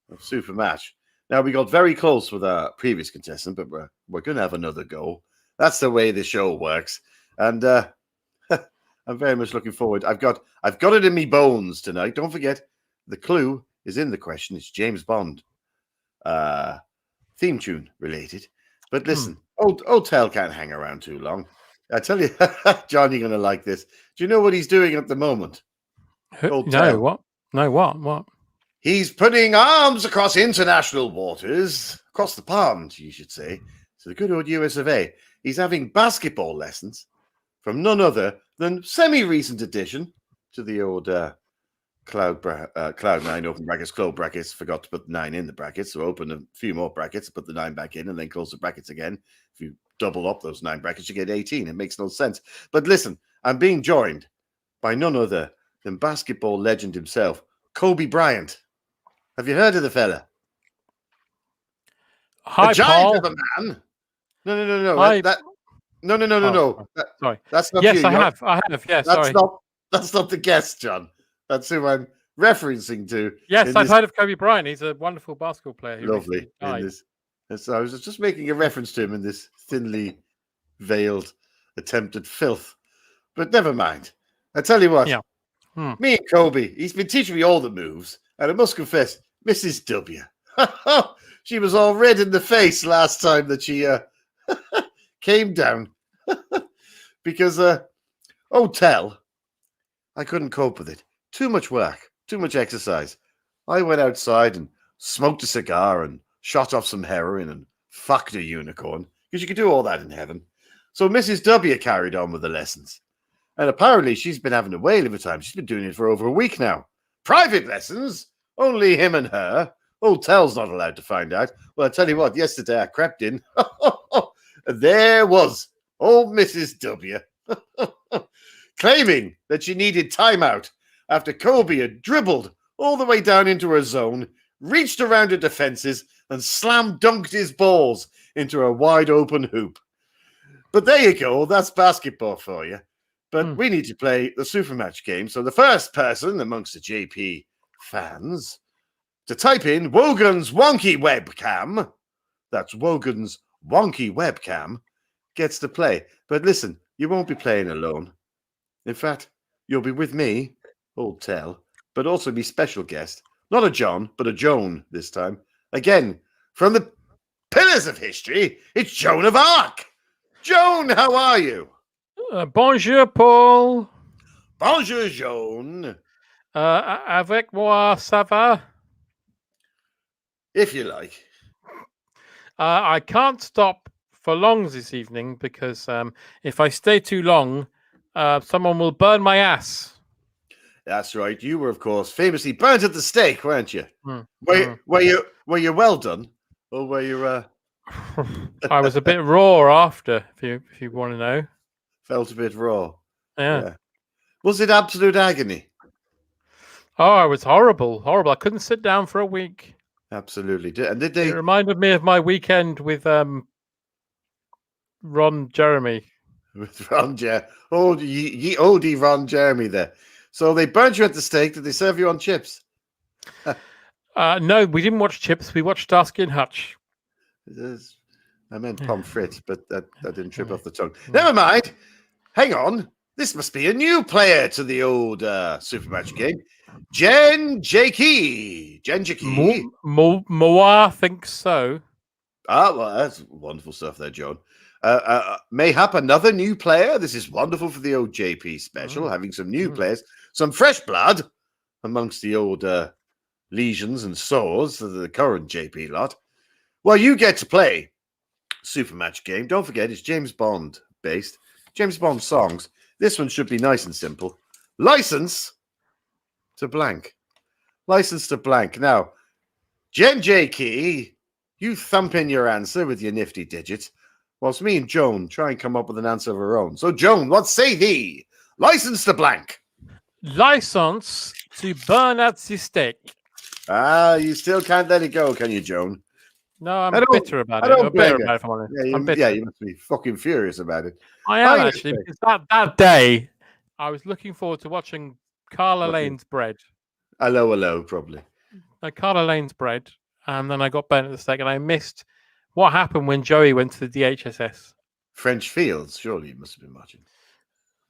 of Super Match. Now, we got very close with our previous contestant, but we're going to have another go. That's the way the show works. And I'm very much looking forward. I've got it in me bones tonight. Don't forget, the clue is in the question. It's James Bond theme tune related. But listen, old Tell can't hang around too long. I tell you, John, you're going to like this. Do you know what he's doing at the moment? No, what? No, what? He's putting arms across international waters, across the pond, you should say, to the good old US of A. He's having basketball lessons from none other than semi-recent addition to the old Cloud9, open brackets, close brackets. Forgot to put the 9 in the brackets, so open a few more brackets, put the 9 back in, and then close the brackets again. If you double up those 9 brackets, you get 18. It makes no sense. But listen, I'm being joined by none other than basketball legend himself, Kobe Bryant. Have you heard of the fella? Hi, a giant Paul. of a man. No. No. Sorry. That's not yes, you. I have. Yeah, sorry. That's not the guest, John. That's who I'm referencing to. Yes, I've heard of Kobe Bryant. He's a wonderful basketball player. Lovely. So I was just making a reference to him in this thinly veiled attempted filth. But never mind. I tell you what. Yeah. Me and Kobe, he's been teaching me all the moves. And I must confess, Mrs. W. She was all red in the face last time that she came down. Because, Tell, I couldn't cope with it. Too much work, too much exercise. I went outside and smoked a cigar and shot off some heroin and fucked a unicorn, because you could do all that in heaven. So Mrs. W carried on with the lessons. And apparently she's been having a whale of a time. She's been doing it for over a week now. Private lessons, only him and her. Old Tell's not allowed to find out. Well, I tell you what, yesterday I crept in. And there was old Mrs. W claiming that she needed timeout after Kobe had dribbled all the way down into her zone, reached around her defenses, and slam dunked his balls into a wide open hoop. But there you go. That's basketball for you. But we need to play the Supermatch game. So the first person amongst the JP fans to type in Wogan's wonky webcam, that's Wogan's wonky webcam, gets to play. But listen, you won't be playing alone. In fact, you'll be with me, old Tell, but also be special guest. Not a John, but a Joan this time. Again, from the pillars of history, it's Joan of Arc. Joan, how are you? Bonjour, Paul. Bonjour, Joan. Avec moi, ça va? If you like. I can't stop for long this evening because if I stay too long, someone will burn my ass. That's right. You were, of course, famously burnt at the stake, weren't you? Were you well done, or were you? I was a bit raw after. If you want to know, felt a bit raw. Yeah. Was it absolute agony? Oh, it was horrible. I couldn't sit down for a week. Absolutely. And did they? It reminded me of my weekend with Ron Jeremy. With Ron Jeremy, oldie Ron Jeremy there. So they burnt you at the stake. Did they serve you on chips? No, we didn't watch Chips. We watched Starsky and Hutch. I meant pomfret, but that didn't trip off the tongue. Never mind. Hang on. This must be a new player to the old Supermatch game. Jen Jakey. Moi thinks so. Well, that's wonderful stuff there, John. Mayhap another new player. This is wonderful for the old JP special, having some new players, some fresh blood amongst the old lesions and sores of the current JP lot. Well, you get to play Supermatch game. Don't forget, it's James Bond based. James Bond songs. This one should be nice and simple. License to blank. License to blank. Now, Jen J. Key, you thump in your answer with your nifty digits, whilst me and Joan try and come up with an answer of our own. So, Joan, what say thee? License to blank. License to burn at the stake. You still can't let it go, can you, Joan? No, I'm bitter about it. I'm bitter about it, if I'm honest. You must be fucking furious about it. I am actually, because that day I was looking forward to watching Carla Lane's Bread. Hello, probably. Carla Lane's Bread, and then I got burnt at the stake, and I missed what happened when Joey went to the DHSS. French Fields, surely you must have been watching.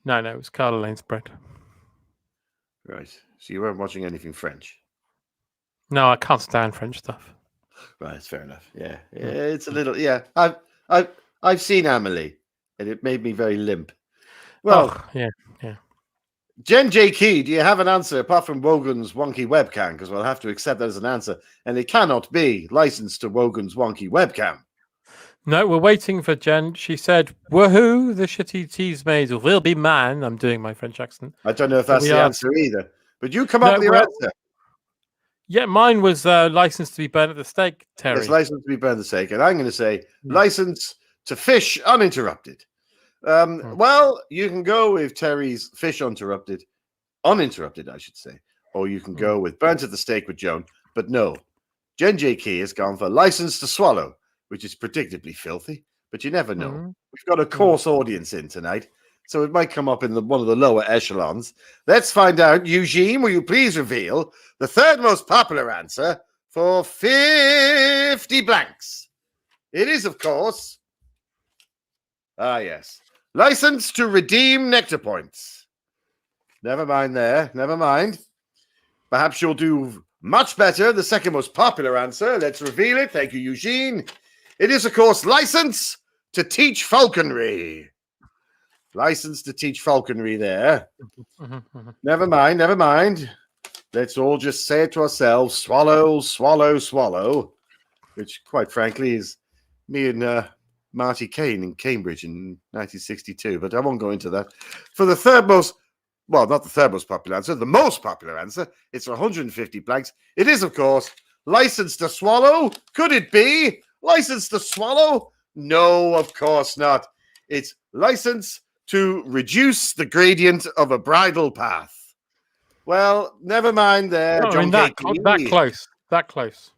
No, it was Carla Lane's Bread. Right, so you weren't watching anything French? No, I can't stand French stuff. Right, it's fair enough. Yeah, it's a little. Yeah, I've seen Amelie, and it made me very limp. Well, yeah. Jen J. Key, do you have an answer apart from Wogan's wonky webcam? Because we'll have to accept that as an answer, and it cannot be licensed to Wogan's wonky webcam. No, we're waiting for Jen. She said, "Woohoo! The shitty tease made will be man." I'm doing my French accent. I don't know if that's the answer either, but you come up with your answer. Yeah, mine was licensed to be burned at the stake, Terry. It's licensed to be burned at the stake, and I'm going to say license to fish uninterrupted. Well, you can go with Terry's fish uninterrupted, I should say, or you can go with burnt at the stake with Joan. But no, Jen J. Key has gone for license to swallow, which is predictably filthy. but you never know. We've got a coarse audience in tonight, so it might come up in one of the lower echelons. Let's find out. Eugene, will you please reveal the third most popular answer for 50 blanks? It is, of course, yes, license to redeem nectar points. Never mind there. Never mind. Perhaps you'll do much better. The second most popular answer. Let's reveal it. Thank you, Eugene. It is, of course, license to teach falconry. License to teach falconry there. Never mind. Never mind. Let's all just say it to ourselves. Swallow, swallow, swallow. Which, quite frankly, is me and Marty Kane in Cambridge in 1962. But I won't go into that. For the third most... Well, not the third most popular answer, the most popular answer. It's for 150 blanks. It is, of course, license to swallow. Could it be license to swallow? No, of course not. It's license to reduce the gradient of a bridle path. Well, never mind there, John. That close. That close.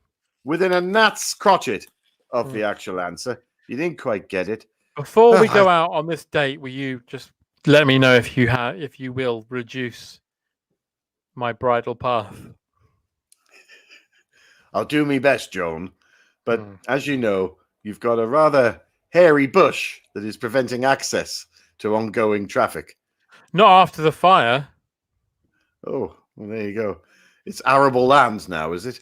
Within a gnat's crotchet of the actual answer. You didn't quite get it. Before we go out on this date, will you just let me know if you will reduce my bridle path? I'll do my best, Joan. But as you know, you've got a rather hairy bush that is preventing access to ongoing traffic. Not after the fire. Oh, well, there you go. It's arable lands now, is it?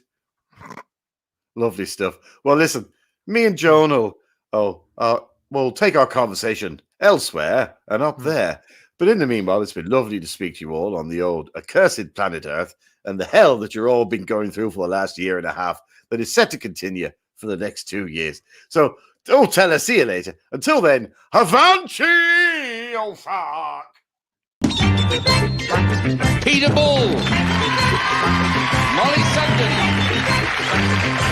Lovely stuff. Well, listen, me and Joan we'll take our conversation elsewhere and up there. But in the meanwhile, it's been lovely to speak to you all on the old accursed planet Earth and the hell that you're all been going through for the last year and a half that is set to continue for the next 2 years. So don't tell us, see you later. Until then, Avanti, oh fuck! Peter Bull, Molly Sugden,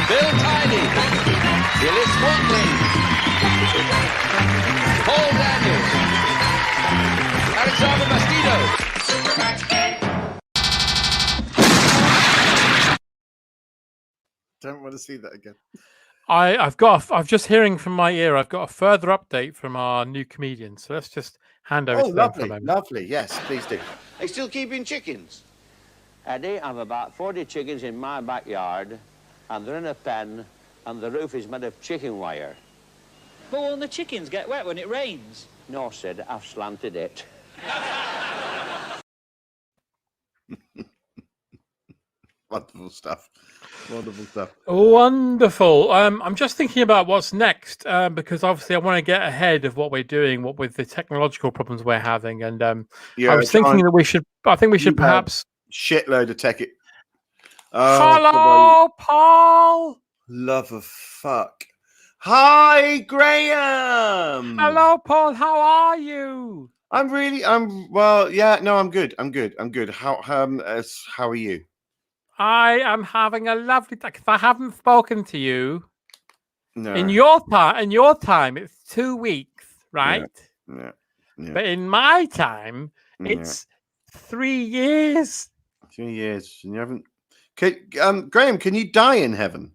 Bill Tiney, Gillis Watling, Paul Daniels, Alexander Mastino. Don't want to see that again. I've just hearing from my ear. I've got a further update from our new comedian. So let's just hand over to them for a moment. Lovely. Yes, please do. Are you still keeping chickens? Eddie, I've about 40 chickens in my backyard, and they're in a pen, and the roof is made of chicken wire. But won't the chickens get wet when it rains? No, Sid, I've slanted it. Wonderful stuff. Wonderful stuff. Wonderful. I'm just thinking about what's next because obviously I want to get ahead of what we're doing, what with the technological problems we're having, and I was thinking that we should. I think we should perhaps shitload of tech. Hello, Paul. Love of fuck. Hi, Graham. Hello, Paul. How are you? Well, yeah. No, I'm good. I'm good. How are you? I am having a lovely time. I haven't spoken to you. No. In your time, it's 2 weeks, right? Yeah. But in my time, it's 3 years. 3 years, and you haven't. Graham, can you die in heaven?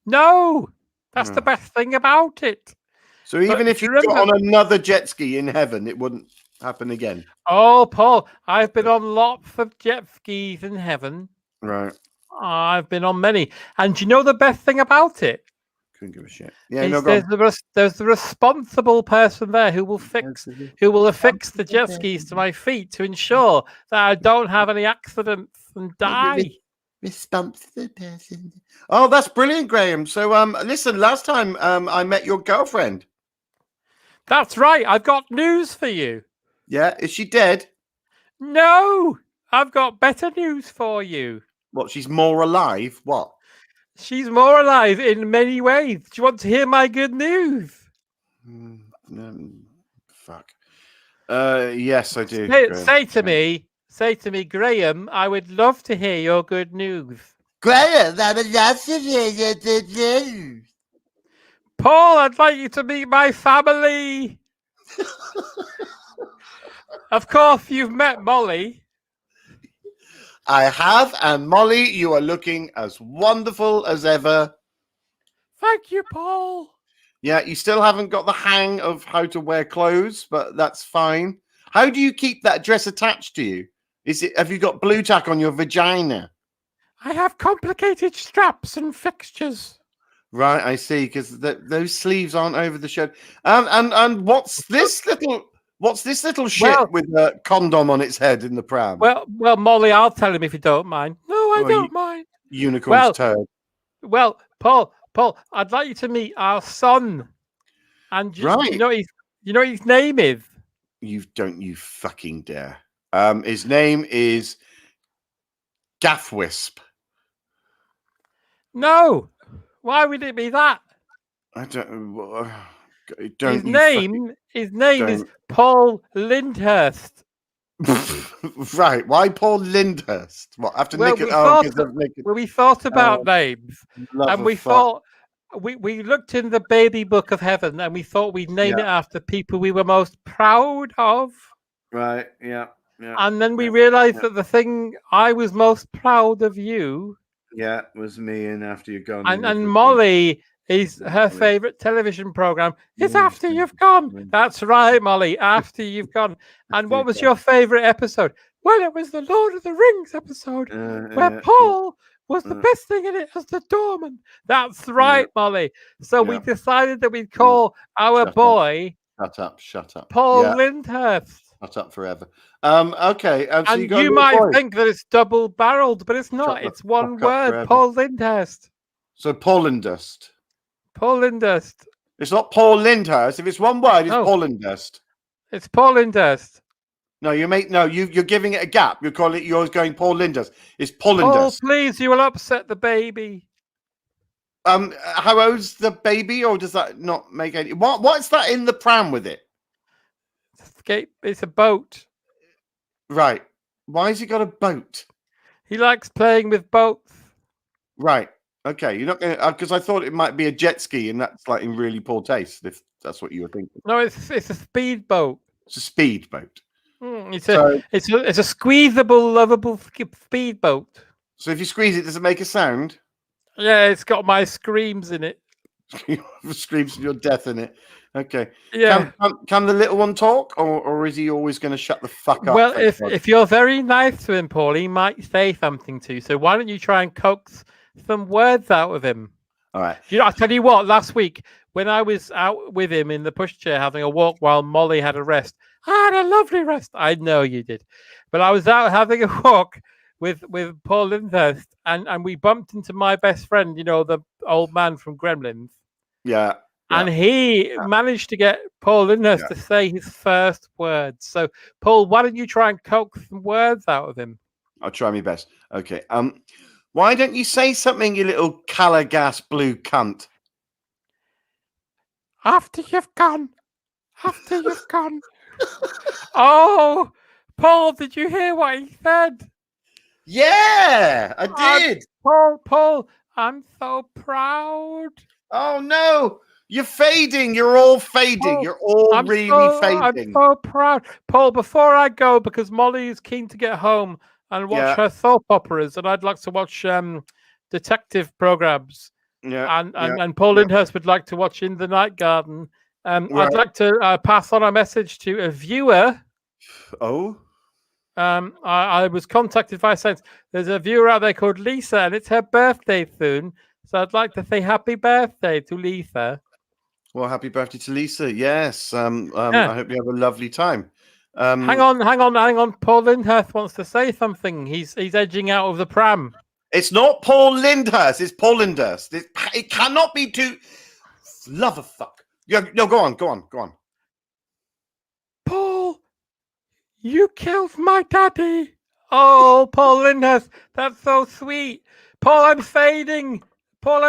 No, that's the best thing about it. So even if you got on another jet ski in heaven, it wouldn't happen again. Oh, Paul, I've been on lots of jet skis in heaven. Right. I've been on many. And do you know the best thing about it? Couldn't give a shit. Yeah, there's the responsible person there who will affix the jet skis to my feet to ensure that I don't have any accidents and die. Responsible person. Oh, that's brilliant, Graham. So listen, last time I met your girlfriend. That's right. I've got news for you. Yeah, is she dead? No, I've got better news for you. What, she's more alive? What? She's more alive in many ways. Do you want to hear my good news? Fuck. Yes, I do. Say to me, Graham, I would love to hear your good news. Graham, I would love to hear your good news. Paul, I'd like you to meet my family. Of course, you've met Molly. I have, and Molly, you are looking as wonderful as ever. Thank you, Paul. Yeah, you still haven't got the hang of how to wear clothes, but that's fine. How do you keep that dress attached to you? Have you got blue tack on your vagina? I have complicated straps and fixtures. Right, I see, because those sleeves aren't over the shirt. And what's this little shit with a condom on its head in the pram? Well, Molly, I'll tell him if you don't mind. No, I don't mind. Unicorn's turd. Well, Paul, I'd like you to meet our son. And you know what his name is? You fucking dare. His name is Gaffwisp. No. Why would it be that? I don't. His name is Paul Lyndhurst. Right? Why Paul Lyndhurst? What after we thought about names, and we thought we looked in the baby book of heaven, and we thought we'd name it after people we were most proud of. Right? Yeah. And then we realized that the thing I was most proud of you. Yeah, it was me, and after you've gone. And Molly is her favorite television program. It's After You've Gone. That's right, Molly. After You've Gone. And what was your favorite episode? Well, it was the Lord of the Rings episode, where Paul was the best thing in it as the doorman. That's right, Molly. So we decided that we'd call our boy. Shut up. Paul Lyndhurst. Shut up forever. Okay. So and you might think that it's double-barreled, but it's not. It's one word. Paul Lyndhurst. So Paul Lyndhurst. Paul Lyndhurst. It's not Paul Lyndhurst. If it's one word, it's Paul Lyndhurst. It's Paul Lyndhurst. No, you're giving it a gap. You're going Paul Lyndhurst. It's Paul Lyndhurst. Paul, please, you will upset the baby. How old's the baby, or does that not make any? What's that in the pram with it? It's a boat. Right. Why has he got a boat? He likes playing with boats. Right. Okay. You're not going to, because I thought it might be a jet ski, and that's like in really poor taste. If that's what you were thinking. No, it's a speedboat. It's a speedboat. It's a squeezable, lovable speedboat. So if you squeeze it, does it make a sound? Yeah, it's got my screams in it. Screams of your death in it. Okay. Yeah. Can the little one talk, or is he always going to shut the fuck up? Well, if you're very nice to him, Paul, he might say something to you. So why don't you try and coax some words out of him? All right. I tell you what, last week when I was out with him in the pushchair having a walk while Molly had a rest, I had a lovely rest. I know you did. But I was out having a walk with Paul Lyndhurst, and we bumped into my best friend, the old man from Gremlins. Yeah. And he managed to get Paul Lyndhurst to say his first words. So, Paul, why don't you try and coax some words out of him? I'll try my best. Okay. Why don't you say something, you little Calagas blue cunt? After you've gone. After you've gone. Oh, Paul, did you hear what he said? Yeah, I did. Paul, I'm so proud. Oh, no. You're fading. You're all fading. You're all really fading. I'm so proud. Paul, before I go, because Molly is keen to get home and watch her soap operas, and I'd like to watch detective programs. Yeah. And Paul Lyndhurst would like to watch In the Night Garden. I'd like to pass on a message to a viewer. Oh? I was contacted by Sense. There's a viewer out there called Lisa, and it's her birthday soon. So I'd like to say happy birthday to Lisa. Well, happy birthday to Lisa. Yes. I hope you have a lovely time. Hang on. Paul Lyndhurst wants to say something. He's edging out of the pram. It's not Paul Lyndhurst. It's Paul Lyndhurst. It cannot be too. Love of fuck. No, go on. Paul, you killed my daddy. Oh, Paul Lyndhurst, that's so sweet. Paul, I'm fading. Paul,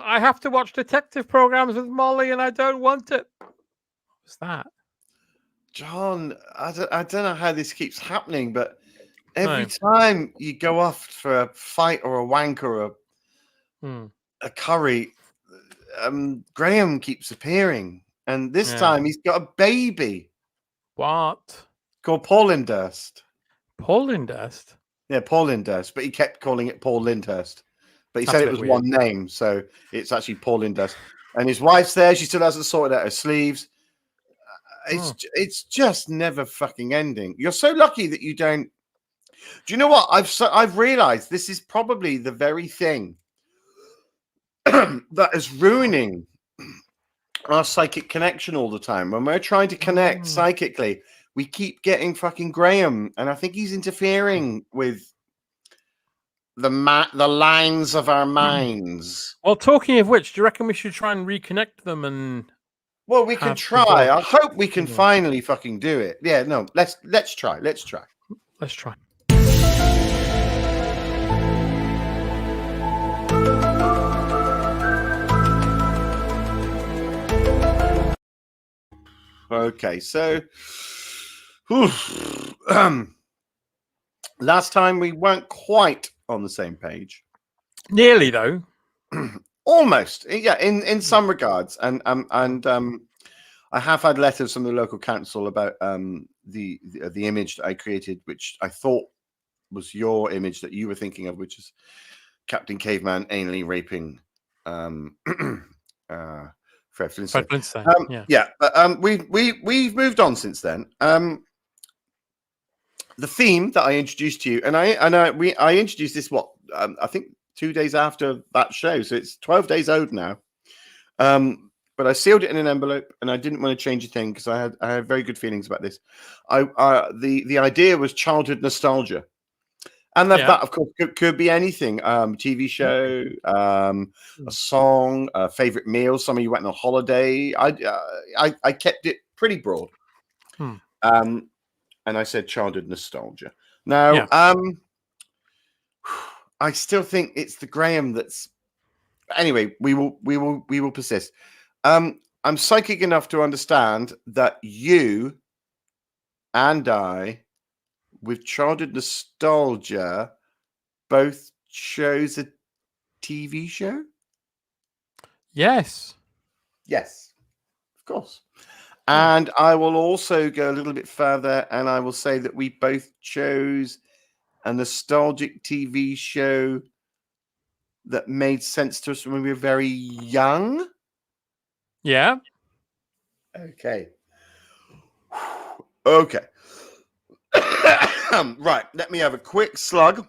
I have to watch detective programs with Molly, and I don't want it. What's that? John, I don't know how this keeps happening, but every time you go off for a fight or a wank or a curry, Graham keeps appearing. And this time he's got a baby. What? Called Paul Lyndhurst. Paul Lyndhurst? Yeah, Paul Lyndhurst, but he kept calling it Paul Lyndhurst. But he said it was one name, so it's actually Paul Lyndhurst. And his wife's there. She still hasn't sorted out her sleeves. It's just never fucking ending. You're so lucky that you don't. Do you know what? I've realized this is probably the very thing that is ruining our psychic connection all the time. When we're trying to connect psychically, we keep getting fucking Graham, and I think he's interfering with the lines of our minds. Well, talking of which, do you reckon we should try and reconnect them? And well, we can try. I hope we can finally fucking do it. Yeah, no, let's try. Let's try. Let's try. Okay, so last time we weren't quite on the same page. Nearly, though. Almost, yeah. In some regards, and I have had letters from the local council about the image that I created, which I thought was your image that you were thinking of, which is Captain Caveman anally raping Fred Flintstone. Yeah, but we've moved on since then. The theme that I introduced to you, and I introduced this I think 2 days after that show, so it's 12 days old now. But I sealed it in an envelope, and I didn't want to change a thing because I had very good feelings about this. The idea was childhood nostalgia, and that of course could be anything: TV show, a song, a favorite meal. Some of you went on a holiday. I kept it pretty broad, and I said childhood nostalgia. Now, I still think it's the Graham that's. Anyway, we will persist. I'm psychic enough to understand that you and I, with childhood nostalgia, both chose a TV show. Yes, of course. And I will also go a little bit further, and I will say that we both chose a nostalgic TV show that made sense to us when we were very young. Yeah. Okay. Okay. Right. Let me have a quick slug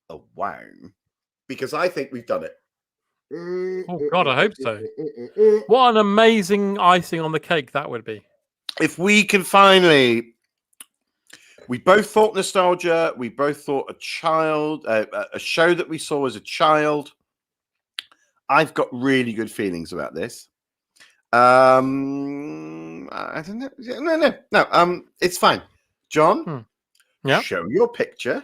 of wine, because I think we've done it. Oh God, I hope so. What an amazing icing on the cake that would be. If we can finally, we both thought nostalgia. We both thought a show that we saw as a child. I've got really good feelings about this. I don't know. No. It's fine. John, show your picture.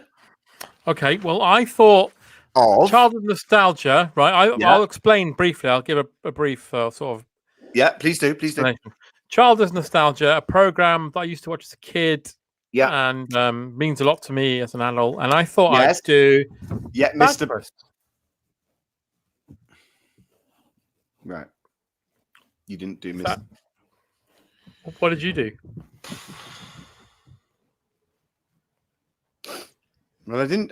Okay. Well, I thought childhood nostalgia, right? I'll explain briefly. I'll give a brief sort of. Yeah, please do. Childhood nostalgia, a program that I used to watch as a kid. Yeah, and means a lot to me as an adult. And I thought I'd do. Yeah, Mr. Right. You didn't do Mr. What did you do? Well, I didn't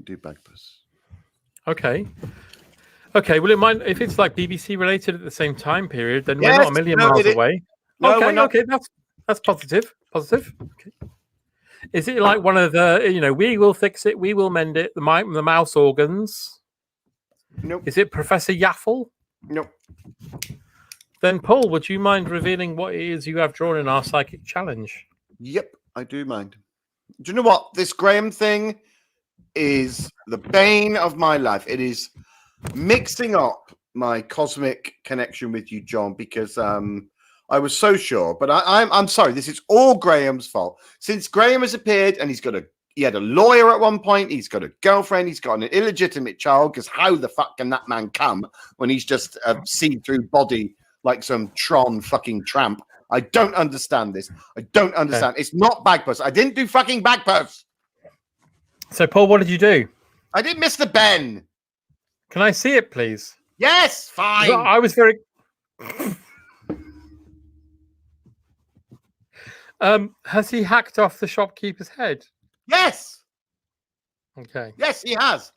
do Bagpuss. Okay. Well, it might, if it's like BBC related at the same time period, then we're not a million miles away. No, okay, that's positive. Okay. Is it like one of the, we will fix it, we will mend it, the mouse organs? Nope. Is it Professor Yaffle? Nope. Then, Paul, would you mind revealing what it is you have drawn in our psychic challenge? Yep, I do mind. Do you know what? This Graham thing is the bane of my life. It is mixing up my cosmic connection with you, John, because I was so sure. But I'm sorry. This is all Graham's fault. Since Graham has appeared, and he had a lawyer at one point. He's got a girlfriend. He's got an illegitimate child. Because how the fuck can that man come when he's just a see-through body like some Tron fucking tramp? I don't understand this. I don't understand. Okay. It's not Bagpuss. I didn't do fucking Bagpuss. So, Paul, what did you do? I did Mr. Ben. Can I see it, please? Yes, fine. I was very... has he hacked off the shopkeeper's head? Yes. Okay. Yes, he has.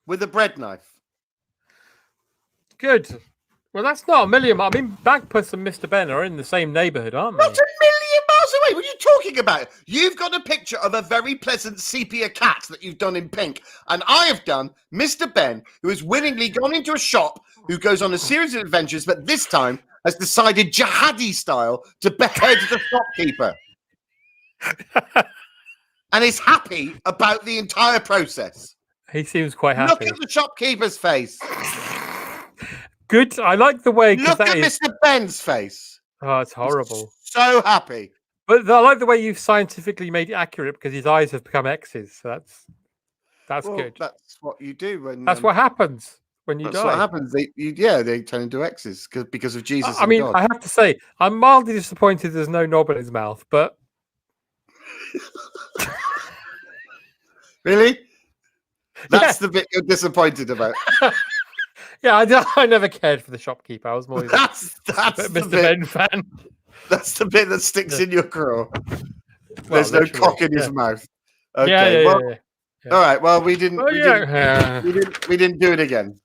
With a bread knife. Good. Well, that's not a million. I mean, Bagpuss and Mr. Ben are in the same neighbourhood, aren't they? Not a million miles away. What are you talking about? You've got a picture of a very pleasant sepia cat that you've done in pink. And I have done Mr. Ben, who has willingly gone into a shop, who goes on a series of adventures, but this time has decided jihadi style to behead the shopkeeper. And is happy about the entire process. He seems quite happy. Look at the shopkeeper's face. Good. I like the way. Look at Mr. Ben's face. Oh, it's horrible. So happy. But I like the way you've scientifically made it accurate because his eyes have become X's. So that's good. That's what you do when. That's what happens when you die. That's what happens. They turn into X's because of Jesus. I mean, God. I have to say, I'm mildly disappointed there's no knob in his mouth, but. Really? That's the bit you're disappointed about. Yeah, I never cared for the shopkeeper. I was more that's Mr. Ben fan. That's the bit that sticks in your craw. There's no cock in his mouth. Okay. Yeah. All right. Well, we didn't. Oh, We didn't do it again.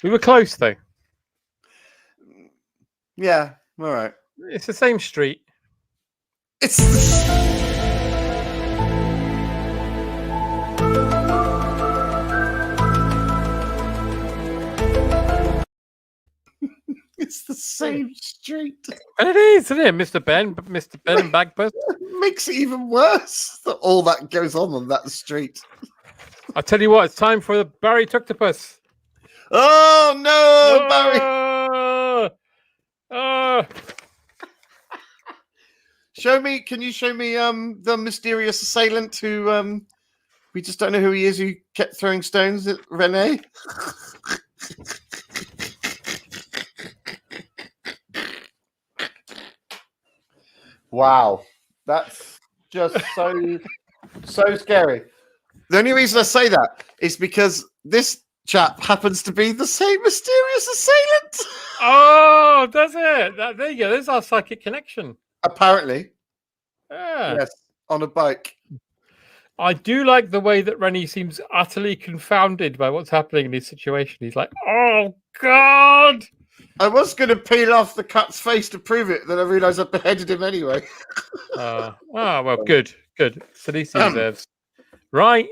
We were close though. Yeah. All right. It's the same street. It's the same street. And it is, isn't it? Mr. Ben and Bagpuss. Makes it even worse that all that goes on that street. I'll tell you what, it's time for the Barry Tuctopus. Oh no, Barry! Can you show me the mysterious assailant who we just don't know who he is, who kept throwing stones at Renee? Wow, that's just so scary. The only reason I say that is because this chap happens to be the same mysterious assailant. Oh, does it? There you go. There's our psychic connection. Apparently. Yeah. Yes, on a bike. I do like the way that Rennie seems utterly confounded by what's happening in his situation. He's like, oh, God. I was going to peel off the cat's face to prove it, then I realised I beheaded him anyway. Well, good. So least he deserves. Right,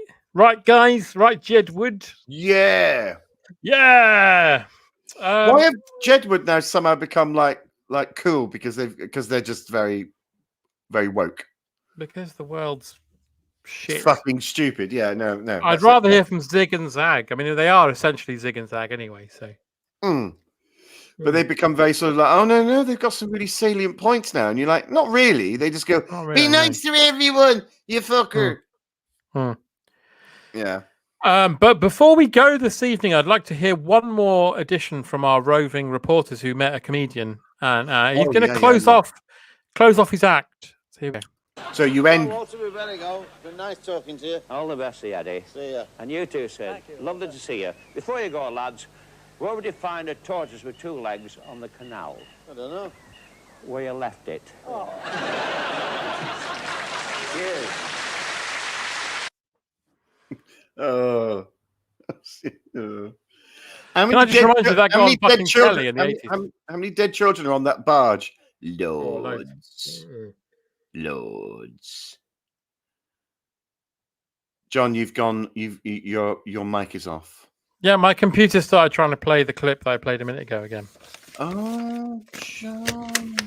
guys. Right, Jedward. Yeah. Why have Jedward now somehow become like cool because they're just very, very woke? Because the world's shit. Fucking stupid. Yeah, no. I'd rather hear from Zig and Zag. I mean, they are essentially Zig and Zag anyway. So. But they become very sort of like, oh no, they've got some really salient points now, and you're like, not really. They just go, be nice to everyone, you fucker. Yeah. But before we go this evening, I'd like to hear one more addition from our roving reporters who met a comedian, and he's going to close off his act. So here we go. So you end. Walter, we better go. Been nice talking to you. All the best, Eddie. See ya. And you too, Sid. Lovely to see you. Before you go, lads, where would you find a tortoise with two legs on the canal? I don't know. Where you left it. Oh. Cheers. How many dead children are on that barge? Loads. John, your mic is off. Yeah, my computer started trying to play the clip that I played a minute ago again. Oh, John.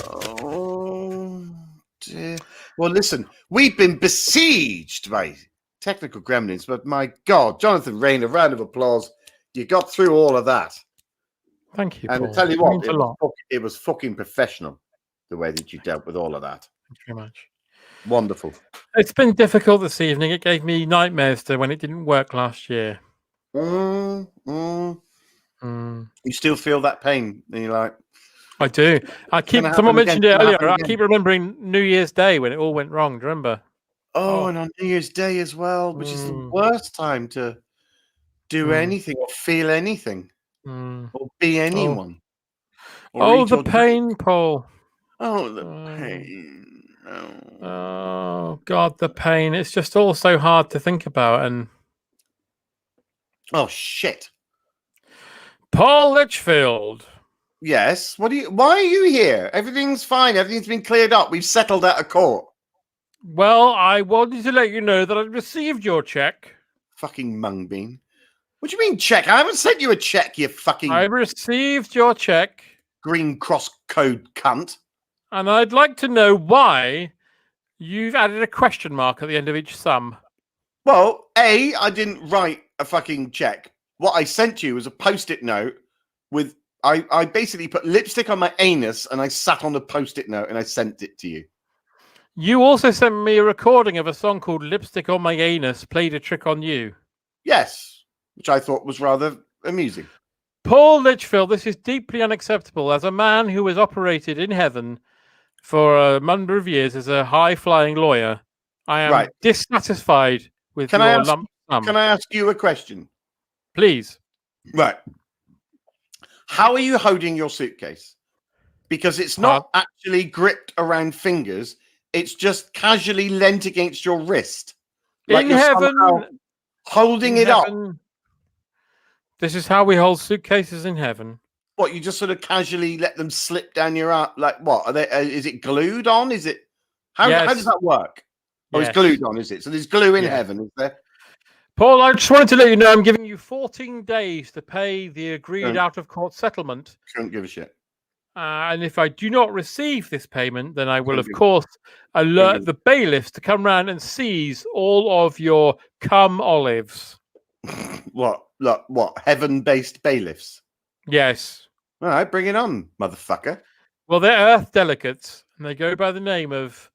Oh, dear. Well, listen, we've been besieged by technical gremlins, but my God, Jonathan Rain, a round of applause. You got through all of that. Thank you, and Paul. I tell you what, it was fucking professional, the way that you dealt with all of that. Thank you very much. Wonderful. It's been difficult this evening. It gave me nightmares when it didn't work last year. You still feel that pain, and you're like, I do. Someone mentioned it earlier. I keep remembering New Year's Day when it all went wrong. Do you remember? Oh, and on New Year's Day as well, which is the worst time to do anything or feel anything or be anyone. The pain, Paul. Oh, the pain. Oh, God, the pain. It's just all so hard to think about. And oh, shit. Paul Litchfield. Yes. Why are you here? Everything's fine. Everything's been cleared up. We've settled out of court. Well, I wanted to let you know that I received your check. Fucking mungbean. What do you mean check? I haven't sent you a check, you fucking... I received your check. Green cross code cunt. And I'd like to know why you've added a question mark at the end of each sum. Well, I didn't write a fucking check. What I sent you was a post-it note with... I basically put lipstick on my anus and I sat on a post-it note and I sent it to you. You also sent me a recording of a song called Lipstick on My Anus, Played a Trick on You. Yes, which I thought was rather amusing. Paul Litchfield, this is deeply unacceptable. As a man who has operated in heaven for a number of years as a high-flying lawyer, I am dissatisfied with your lump sum. Can I ask you a question? Please. Right. How are you holding your suitcase? Because it's not actually gripped around fingers. It's just casually leant against your wrist. Like in heaven. Holding it up. This is how we hold suitcases in heaven. What, you just sort of casually let them slip down your arm? Like what? Are they? Is it glued on? Is it? How does that work? Oh, it's glued on, is it? So there's glue in heaven, is there? Paul, I just wanted to let you know I'm giving you 14 days to pay the agreed out-of-court settlement. Don't give a shit. And if I do not receive this payment, then I will, of course, alert the bailiffs to come round and seize all of your cum olives. What? Look, what? Heaven-based bailiffs? Yes. All right, bring it on, motherfucker. Well, they're earth delegates, and they go by the name of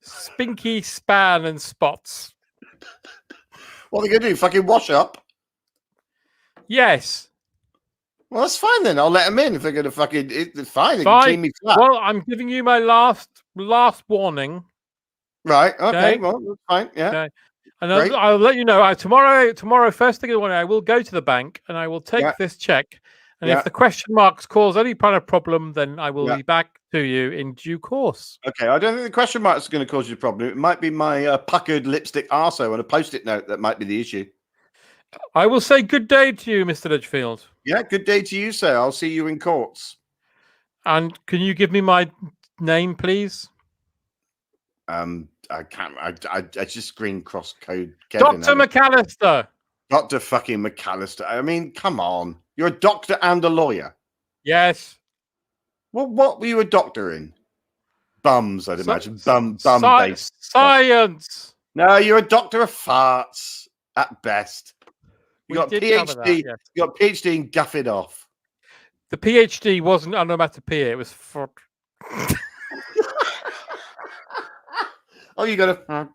Spinky, Span, and Spots. What are they going to do? Fucking wash up? Yes. Well, that's fine then. I'll let them in if they're going to fucking... It's fine. They can clean me flat. Well, I'm giving you my last warning. Right. Okay. Well, that's fine. Yeah. Okay. And I'll let you know. Tomorrow, first thing in the morning, I will go to the bank and I will take this check. And if the question marks cause any kind of problem, then I will be back to you in due course. Okay. I don't think the question marks is going to cause you a problem. It might be my puckered lipstick arso and a post-it note that might be the issue. I will say good day to you, Mr. Litchfield. Yeah, good day to you, sir. I'll see you in courts. And can you give me my name, please? I can't. I just green cross code. Kevin, Dr. McAllister. Dr. fucking McAllister. I mean, come on. You're a doctor and a lawyer. Yes. Well, what were you a doctor in? Bums, I'd imagine. Bum-based. Science. No, you're a doctor of farts at best. You got a PhD. You got a PhD in guffing off. The PhD wasn't onomatopoeia. It was for. Oh, you got a.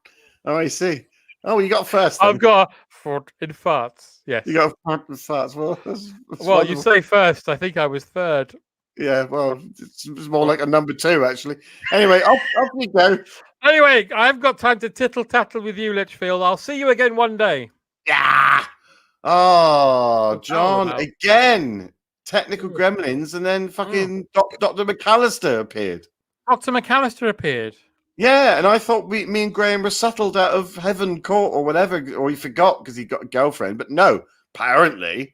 Oh, I see. Oh, you got first. Then. I've got a fort in farts. Yes. You got a fort in farts. Well, that's well, you say first. I think I was third. Yeah. Well, it's more like a number 2, actually. Anyway, off we go. Anyway, I've got time to tittle tattle with you, Litchfield. I'll see you again one day. Yeah. Oh, John, again. Technical gremlins, and then fucking Dr. McAllister appeared. Dr. McAllister appeared. Yeah, and I thought me and Graham were settled out of heaven court or whatever, or he forgot because he got a girlfriend. But no, apparently.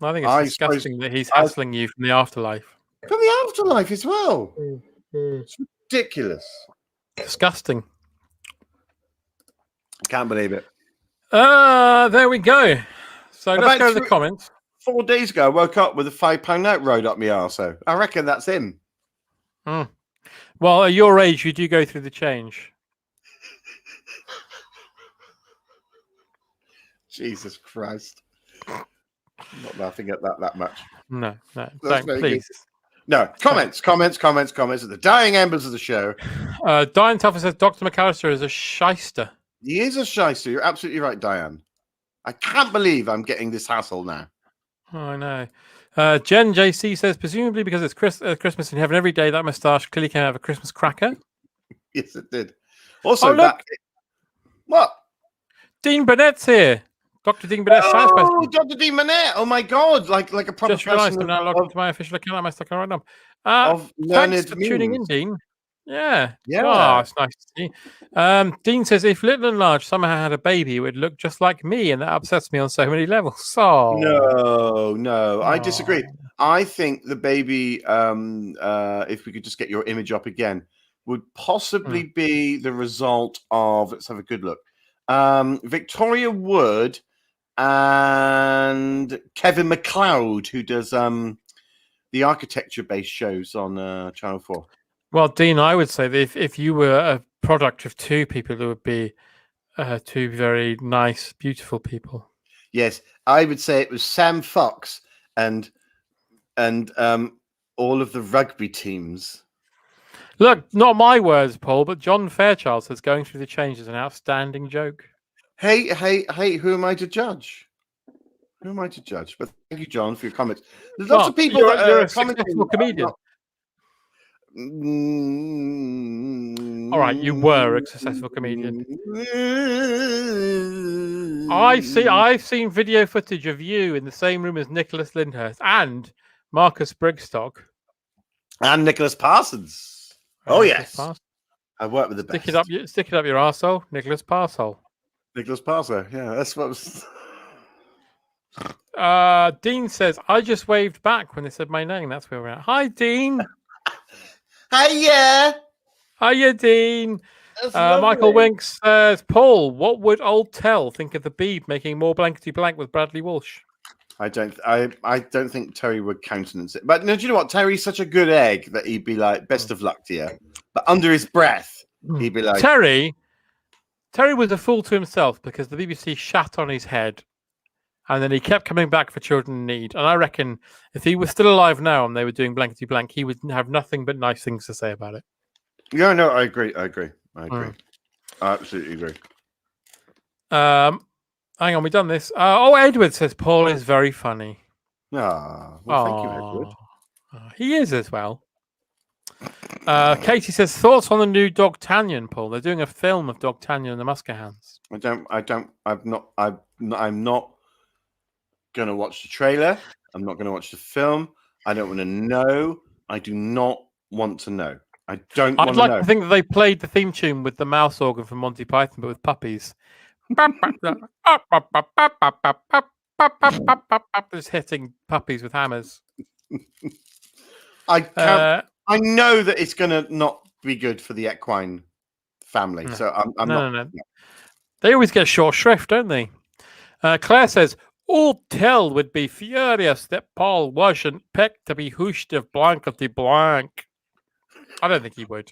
I think it's disgusting that he's hassling you from the afterlife. From the afterlife as well. It's ridiculous. Disgusting. Can't believe it. There we go. So let's go to the comments. 4 days ago, I woke up with a £5 note rode up my arsehole. I reckon that's him. Well, at your age, you do go through the change. Jesus Christ. I'm not laughing at that much. No, don't, please. Good. No, comments at the dying embers of the show. Diane Tuffer says Dr. McAllister is a shyster. He is a shyster. You're absolutely right, Diane. I can't believe I'm getting this hassle now. Oh, I know. Jen JC says, presumably because it's Christmas in heaven every day, that moustache clearly came out of a Christmas cracker. Yes, it did. Also, what? Dean Burnett's here. Dr. Dean Burnett. Oh, Dr. Dean Burnett. Oh, my God. Like a proper just realised I'm now logged into my official account. I'm stuck on right now. Thanks for tuning in, Dean. Yeah. Yeah. Oh, it's nice to see. Dean says, if Little and Large somehow had a baby, it would look just like me, and that upsets me on so many levels. Oh. No, I disagree. I think the baby, if we could just get your image up again, would possibly be the result of, let's have a good look, Victoria Wood and Kevin MacLeod, who does the architecture-based shows on Channel 4. Well, Dean, I would say that if you were a product of two people, it would be two very nice, beautiful people. Yes, I would say it was Sam Fox and all of the rugby teams. Look, not my words, Paul, but John Fairchild says going through the change is an outstanding joke. Hey, who am I to judge? Who am I to judge? But thank you, John, for your comments. There's lots of people that you're are a successful comedian. All right, you were a successful comedian. I've seen video footage of you in the same room as Nicholas Lyndhurst and Marcus Brigstock. And Nicholas Parsons. Oh, yes. I work with the best. Stick it up your arsehole, Nicholas Parsehole. Nicholas Parser, yeah, that's what was. Dean says, I just waved back when they said my name. That's where we're at. Hi, Dean. Hiya. Hiya, Dean. Michael Winks says, Paul, what would old Tell think of the Beeb making more blankety blank with Bradley Walsh? I don't think Terry would countenance it. But no, do you know what? Terry's such a good egg that he'd be like, best of luck to you. But under his breath, he'd be like, Terry was a fool to himself because the BBC shat on his head. And then he kept coming back for Children in Need. And I reckon if he was still alive now and they were doing blankety blank, he would have nothing but nice things to say about it. Yeah, no, I agree. I absolutely agree. Hang on, we've done this. Edward says Paul is very funny. Well, thank you, Edward. He is as well. Katie says thoughts on the new Dogtanian, Paul. They're doing a film of Dogtanian and the Muskehounds. I'm not going to watch the trailer. I'm not going to watch the film. I don't want to know. I do not want to know. I don't want to know. I'd like to think that they played the theme tune with the mouse organ from Monty Python, but with puppies. Just hitting puppies with hammers. I know that it's going to not be good for the equine family. No. So I'm not. No. They always get short shrift, don't they? Claire says, old Tell would be furious that Paul wasn't picked to be hooshed of blankety blank. I don't think he would.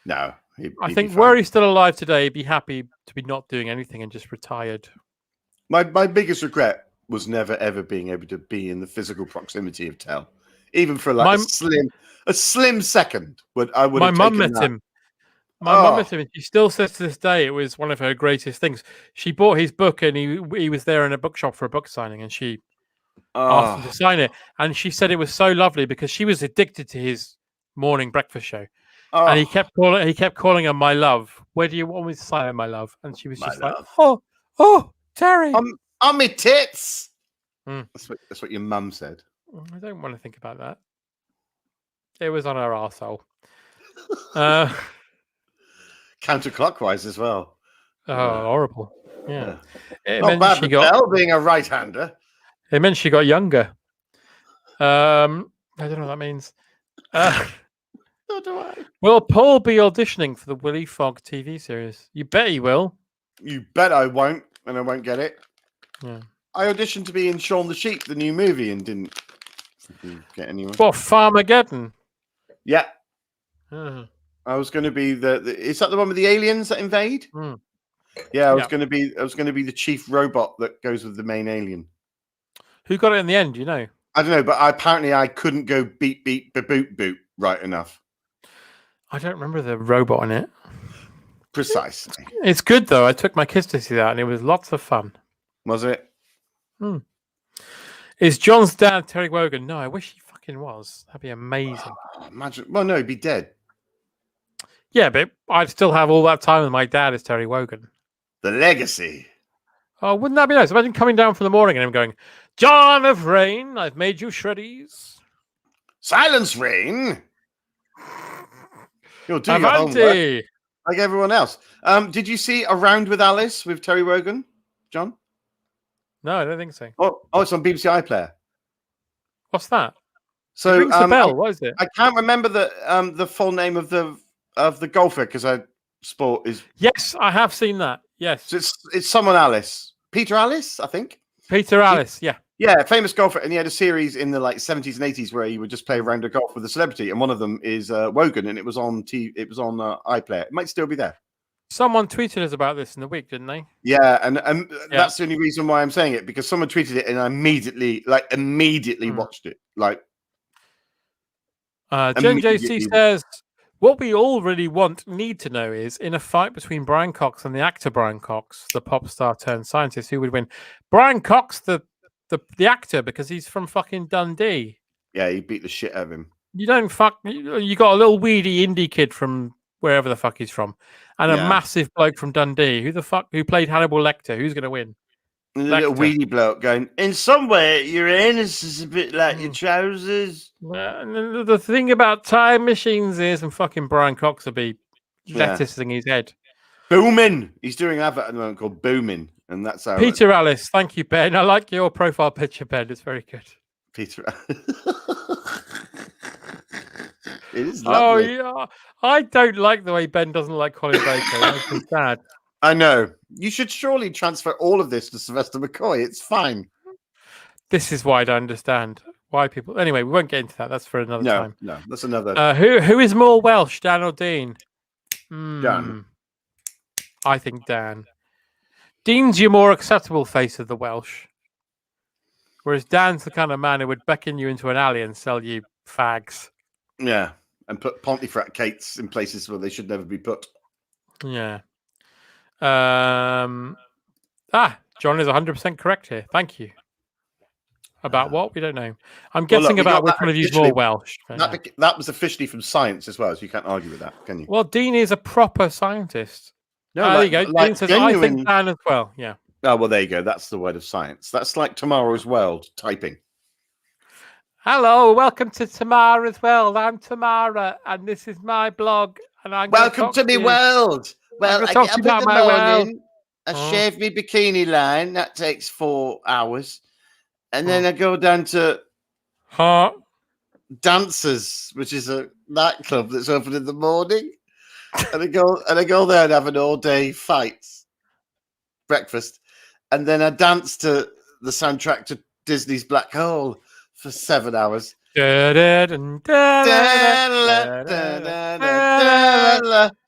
No. I think were he still alive today, he'd be happy to be not doing anything and just retired. My biggest regret was never, ever being able to be in the physical proximity of Tell. Even for like a slim second. My mum met him. My mum met him, and she still says to this day it was one of her greatest things. She bought his book, and he was there in a bookshop for a book signing, and she asked him to sign it. And she said it was so lovely because she was addicted to his morning breakfast show. And he kept calling her my love. Where do you want me to sign it, my love? And she was just like, oh, Terry. On my tits. That's what your mum said. I don't want to think about that. It was on her arsehole. Counterclockwise as well. Horrible. Yeah. Not bad for Belle being a right-hander. It meant she got younger. I don't know what that means. So do I. Will Paul be auditioning for the Willy Fogg TV series? You bet he will. You bet I won't, and I won't get it. Yeah. I auditioned to be in Shaun the Sheep, the new movie, and didn't get anywhere. What, Farmageddon? Yeah. I was going to be is that the one with the aliens that invade? Yeah, I was going to be the chief robot that goes with the main alien. Who got it in the end? You know. I don't know, but apparently I couldn't go beep beep boot boot right enough. I don't remember the robot in it. Precisely. It's good though. I took my kids to see that, and it was lots of fun. Was it? Is John's dad Terry Wogan? No, I wish he fucking was. That'd be amazing. Imagine. Well, no, he'd be dead. Yeah, but I'd still have all that time with my dad as Terry Wogan. The legacy. Oh, wouldn't that be nice? Imagine coming down from the morning and him going, John of Rain, I've made you shreddies. Silence, Rain. You'll do your homework like everyone else. Did you see Around with Alice with Terry Wogan, John? No, I don't think so. Oh, it's on BBC iPlayer. What's that? So it rings the bell. What is it? I can't remember the full name of the golfer because sport is. Yes, I have seen that. Yes, so it's someone Alice, Peter Alice, I think. Peter Alice, yeah. Yeah, famous golfer, and he had a series in the 70s and 80s where he would just play a round of golf with a celebrity, and one of them is Wogan, and it was on iPlayer. It might still be there. Someone tweeted us about this in the week, didn't they? Yeah, and that's the only reason why I'm saying it, because someone tweeted it, and I immediately watched it. Jen JC says, what we all really need to know is, in a fight between Brian Cox and the actor Brian Cox, the pop star turned scientist, who would win? Brian Cox, the actor, because he's from fucking Dundee. Yeah, he beat the shit out of him. You don't you got a little weedy indie kid from wherever the fuck he's from, and a massive bloke from Dundee. Who played Hannibal Lecter? Who's going to win? And the little weedy bloke going, in some way, your anus is a bit like your trousers. And the thing about time machines is, and fucking Brian Cox will be lettucing his head. Booming. He's doing an advert at the moment called Booming, and that's how. Peter Alice, thank you, Ben. I like your profile picture, Ben. It's very good. Peter. It is lovely. Oh yeah, I don't like the way Ben doesn't like Colin Baker. That's sad. I know. You should surely transfer all of this to Sylvester McCoy. It's fine. This is why I don't understand why people. Anyway, we won't get into that. That's for another time. No, that's another. Who is more Welsh, Dan or Dean? Dan. I think Dan. Dean's your more acceptable face of the Welsh, whereas Dan's the kind of man who would beckon you into an alley and sell you fags. Yeah, and put Pontefract cakes in places where they should never be put. Yeah. John is 100% correct here. Thank you. About what? We don't know. I'm guessing about which one of you is more Welsh. That was officially from science as well, so you can't argue with that, can you? Well, Dean is a proper scientist. No, there you go. Dean says, I think Dan as well. Yeah. Oh, well, there you go. That's the word of science. That's like Tomorrow's World typing. Hello, welcome to Tamara's World. I'm Tamara, and this is my blog. And I'm welcome to me world. Well, I get up in the morning, I shave my bikini line. That takes 4 hours. And then I go down to Dancers, which is a nightclub that's open in the morning. And I go there and have an all-day fight, breakfast. And then I dance to the soundtrack to Disney's Black Hole for 7 hours.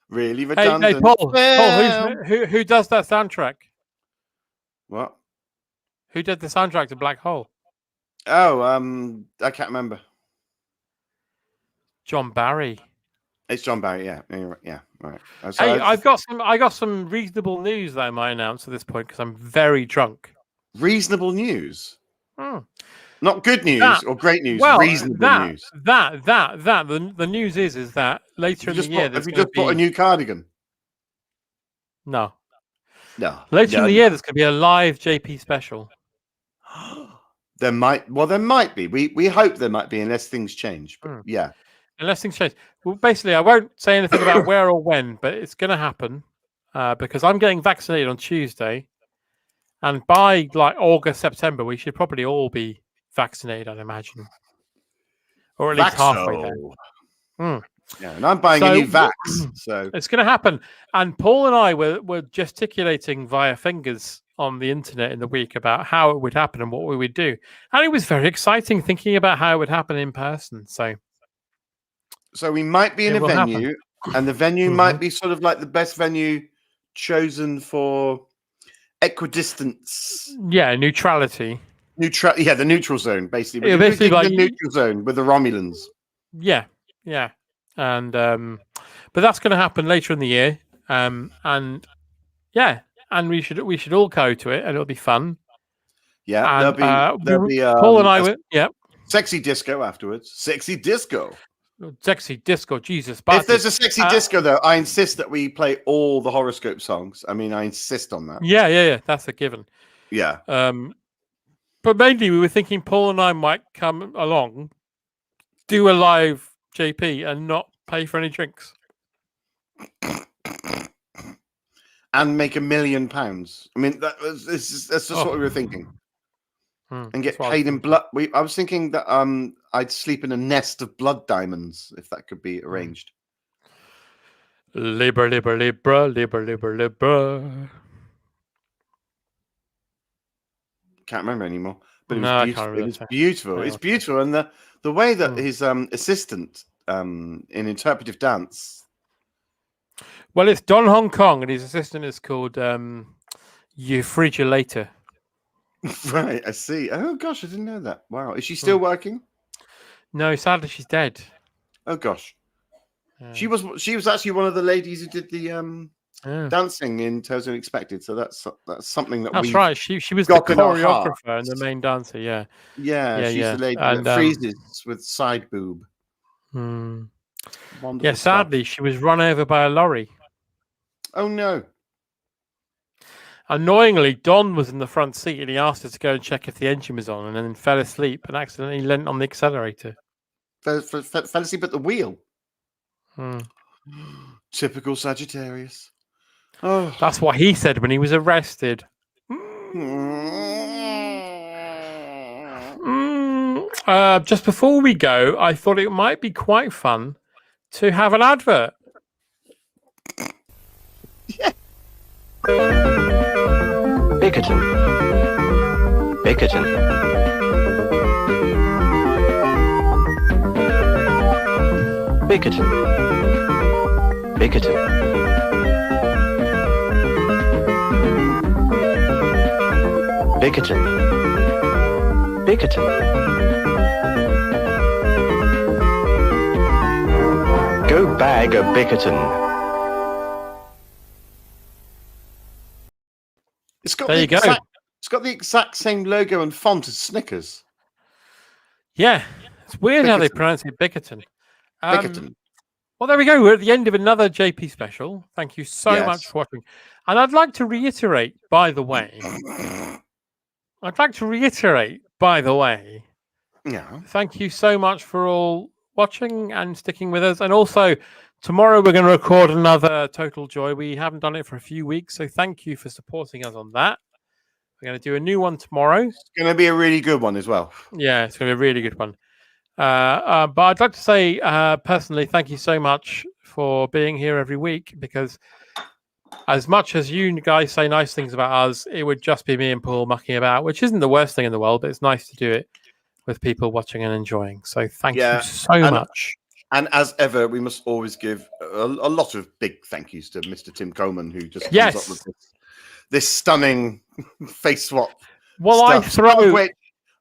Really redundant. Hey, Paul, who does that soundtrack? What? Who did the soundtrack to Black Hole? Oh, I can't remember. John Barry. It's John Barry, yeah. Right. So hey, I got some reasonable news that I might announce at this point because I'm very drunk. Reasonable news? Not good news or great news. Well, reasonable news. The news is that later in the year. Have you just bought a new cardigan? No. Later in the year, there's going to be a live JP special. There might be. We hope there might be, unless things change. But yeah. Unless things change. Well, basically, I won't say anything about where or when, but it's going to happen because I'm getting vaccinated on Tuesday. And by August, September, we should probably all be vaccinated, I'd imagine. Or at least halfway there. Yeah, and I'm buying a new vax. So it's going to happen. And Paul and I were gesticulating via fingers on the internet in the week about how it would happen and what we would do. And it was very exciting thinking about how it would happen in person. So we might be in a venue, and the venue might be sort of like the best venue chosen for equidistance. Yeah, neutrality. The neutral zone, basically. Yeah, basically the neutral zone with the Romulans. Yeah. And but that's going to happen later in the year. And we should all go to it, and it'll be fun. Yeah, and, there'll be Paul and I went. Yeah, sexy disco afterwards. Sexy disco. Sexy disco, Jesus. If there's a sexy disco, though, I insist that we play all the horoscope songs. I mean, I insist on that. Yeah. That's a given. Yeah. But mainly we were thinking Paul and I might come along, do a live JP, and not pay for any drinks. and make £1 million. I mean, that's just what we were thinking. And get paid in blood. I was thinking that I'd sleep in a nest of blood diamonds if that could be arranged. Libra, Libra, Libra, Libra, Libra, Libra. Can't remember anymore. But it was beautiful. It was beautiful. It's beautiful, and the way that his assistant in interpretive dance. Well, it's Don Hong Kong, and his assistant is called Euphrasia Later. Right, I see. Oh gosh, I didn't know that. Wow, is she still working? No, sadly, she's dead. Oh gosh, she was actually one of the ladies who did the dancing in Toes Unexpected. So that's something that's right. She was the choreographer and the main dancer. Yeah, she's the lady that freezes with side boob. Yeah, sadly, she was run over by a lorry. Oh no. Annoyingly, Don was in the front seat and he asked her to go and check if the engine was on and then fell asleep and accidentally leant on the accelerator. Fell asleep at the wheel. Typical Sagittarius. Oh. That's what he said when he was arrested. Just before we go, I thought it might be quite fun to have an advert. Yeah. Bickerton. Bickerton. Bickerton. Bickerton. Bickerton. Bickerton. Go bag a Bickerton. It's got the exact same logo and font as Snickers. Yeah, it's weird how they pronounce it Bickerton. Bickerton. Well, there we go. We're at the end of another JP special. Thank you so much for watching. And I'd like to reiterate, by the way. Yeah. Thank you so much for all watching and sticking with us. And also, tomorrow we're going to record another Total Joy. We haven't done it for a few weeks, so thank you for supporting us on that. We're going to do a new one tomorrow. It's going to be a really good one as well. Yeah, it's going to be a really good one. But I'd like to say personally, thank you so much for being here every week, because as much as you guys say nice things about us, it would just be me and Paul mucking about, which isn't the worst thing in the world, but it's nice to do it with people watching and enjoying. So thank you so much. And as ever, we must always give a lot of big thank yous to Mr. Tim Coleman, who just comes up with this stunning face swap. Well, stuff, which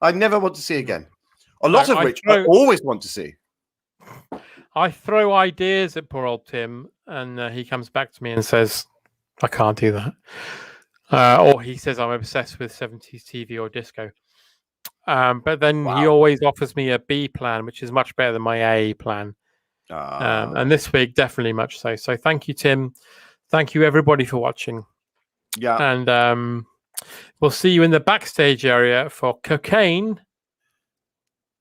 I never want to see again. A lot of which I always want to see. I throw ideas at poor old Tim, and he comes back to me and says, I can't do that. Or he says, I'm obsessed with 70s TV or disco. But then he always offers me a B plan, which is much better than my A plan. And this week, definitely much so. So thank you, Tim. Thank you, everybody, for watching. Yeah. And we'll see you in the backstage area for cocaine.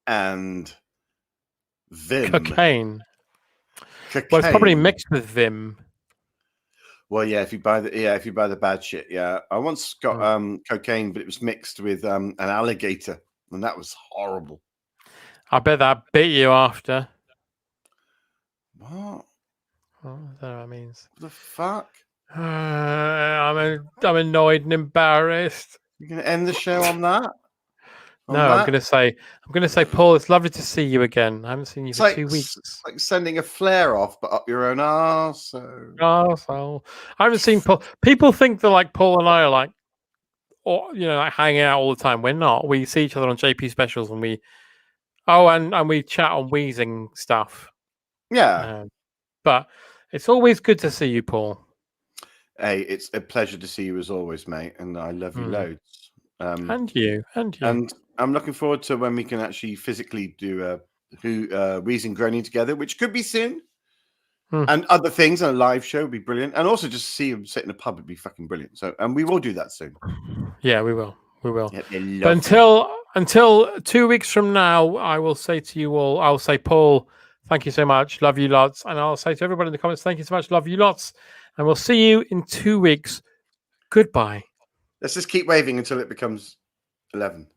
And Vim. Cocaine. Well, it's probably mixed with Vim. Well, yeah, if you buy the bad shit, yeah. I once got cocaine, but it was mixed with an alligator, and that was horrible. I bet that bit you after. What? Oh, I don't know what that means. What the fuck? I'm annoyed and embarrassed. You're gonna end the show on that? I'm gonna say, Paul, it's lovely to see you again. I haven't seen you for 2 weeks. It's like sending a flare off, but up your own arse. I haven't seen Paul. People think that like Paul and I are like, or like hanging out all the time. We're not. We see each other on JP specials, and we chat on wheezing stuff. Yeah, but it's always good to see you, Paul. Hey, it's a pleasure to see you as always, mate, and I love you loads. And you. And I'm looking forward to when we can actually physically do Wheezing Groaning together, which could be soon. And other things on a live show would be brilliant. And also just see him sit in a pub would be fucking brilliant. So, and we will do that soon. Yeah, we will. Yeah, but until 2 weeks from now, I will say to you all, I'll say, Paul, Thank you so much. Love you lots. And I'll say to everybody in the comments, thank you so much. Love you lots. And we'll see you in 2 weeks. Goodbye. Let's just keep waving until it becomes 11.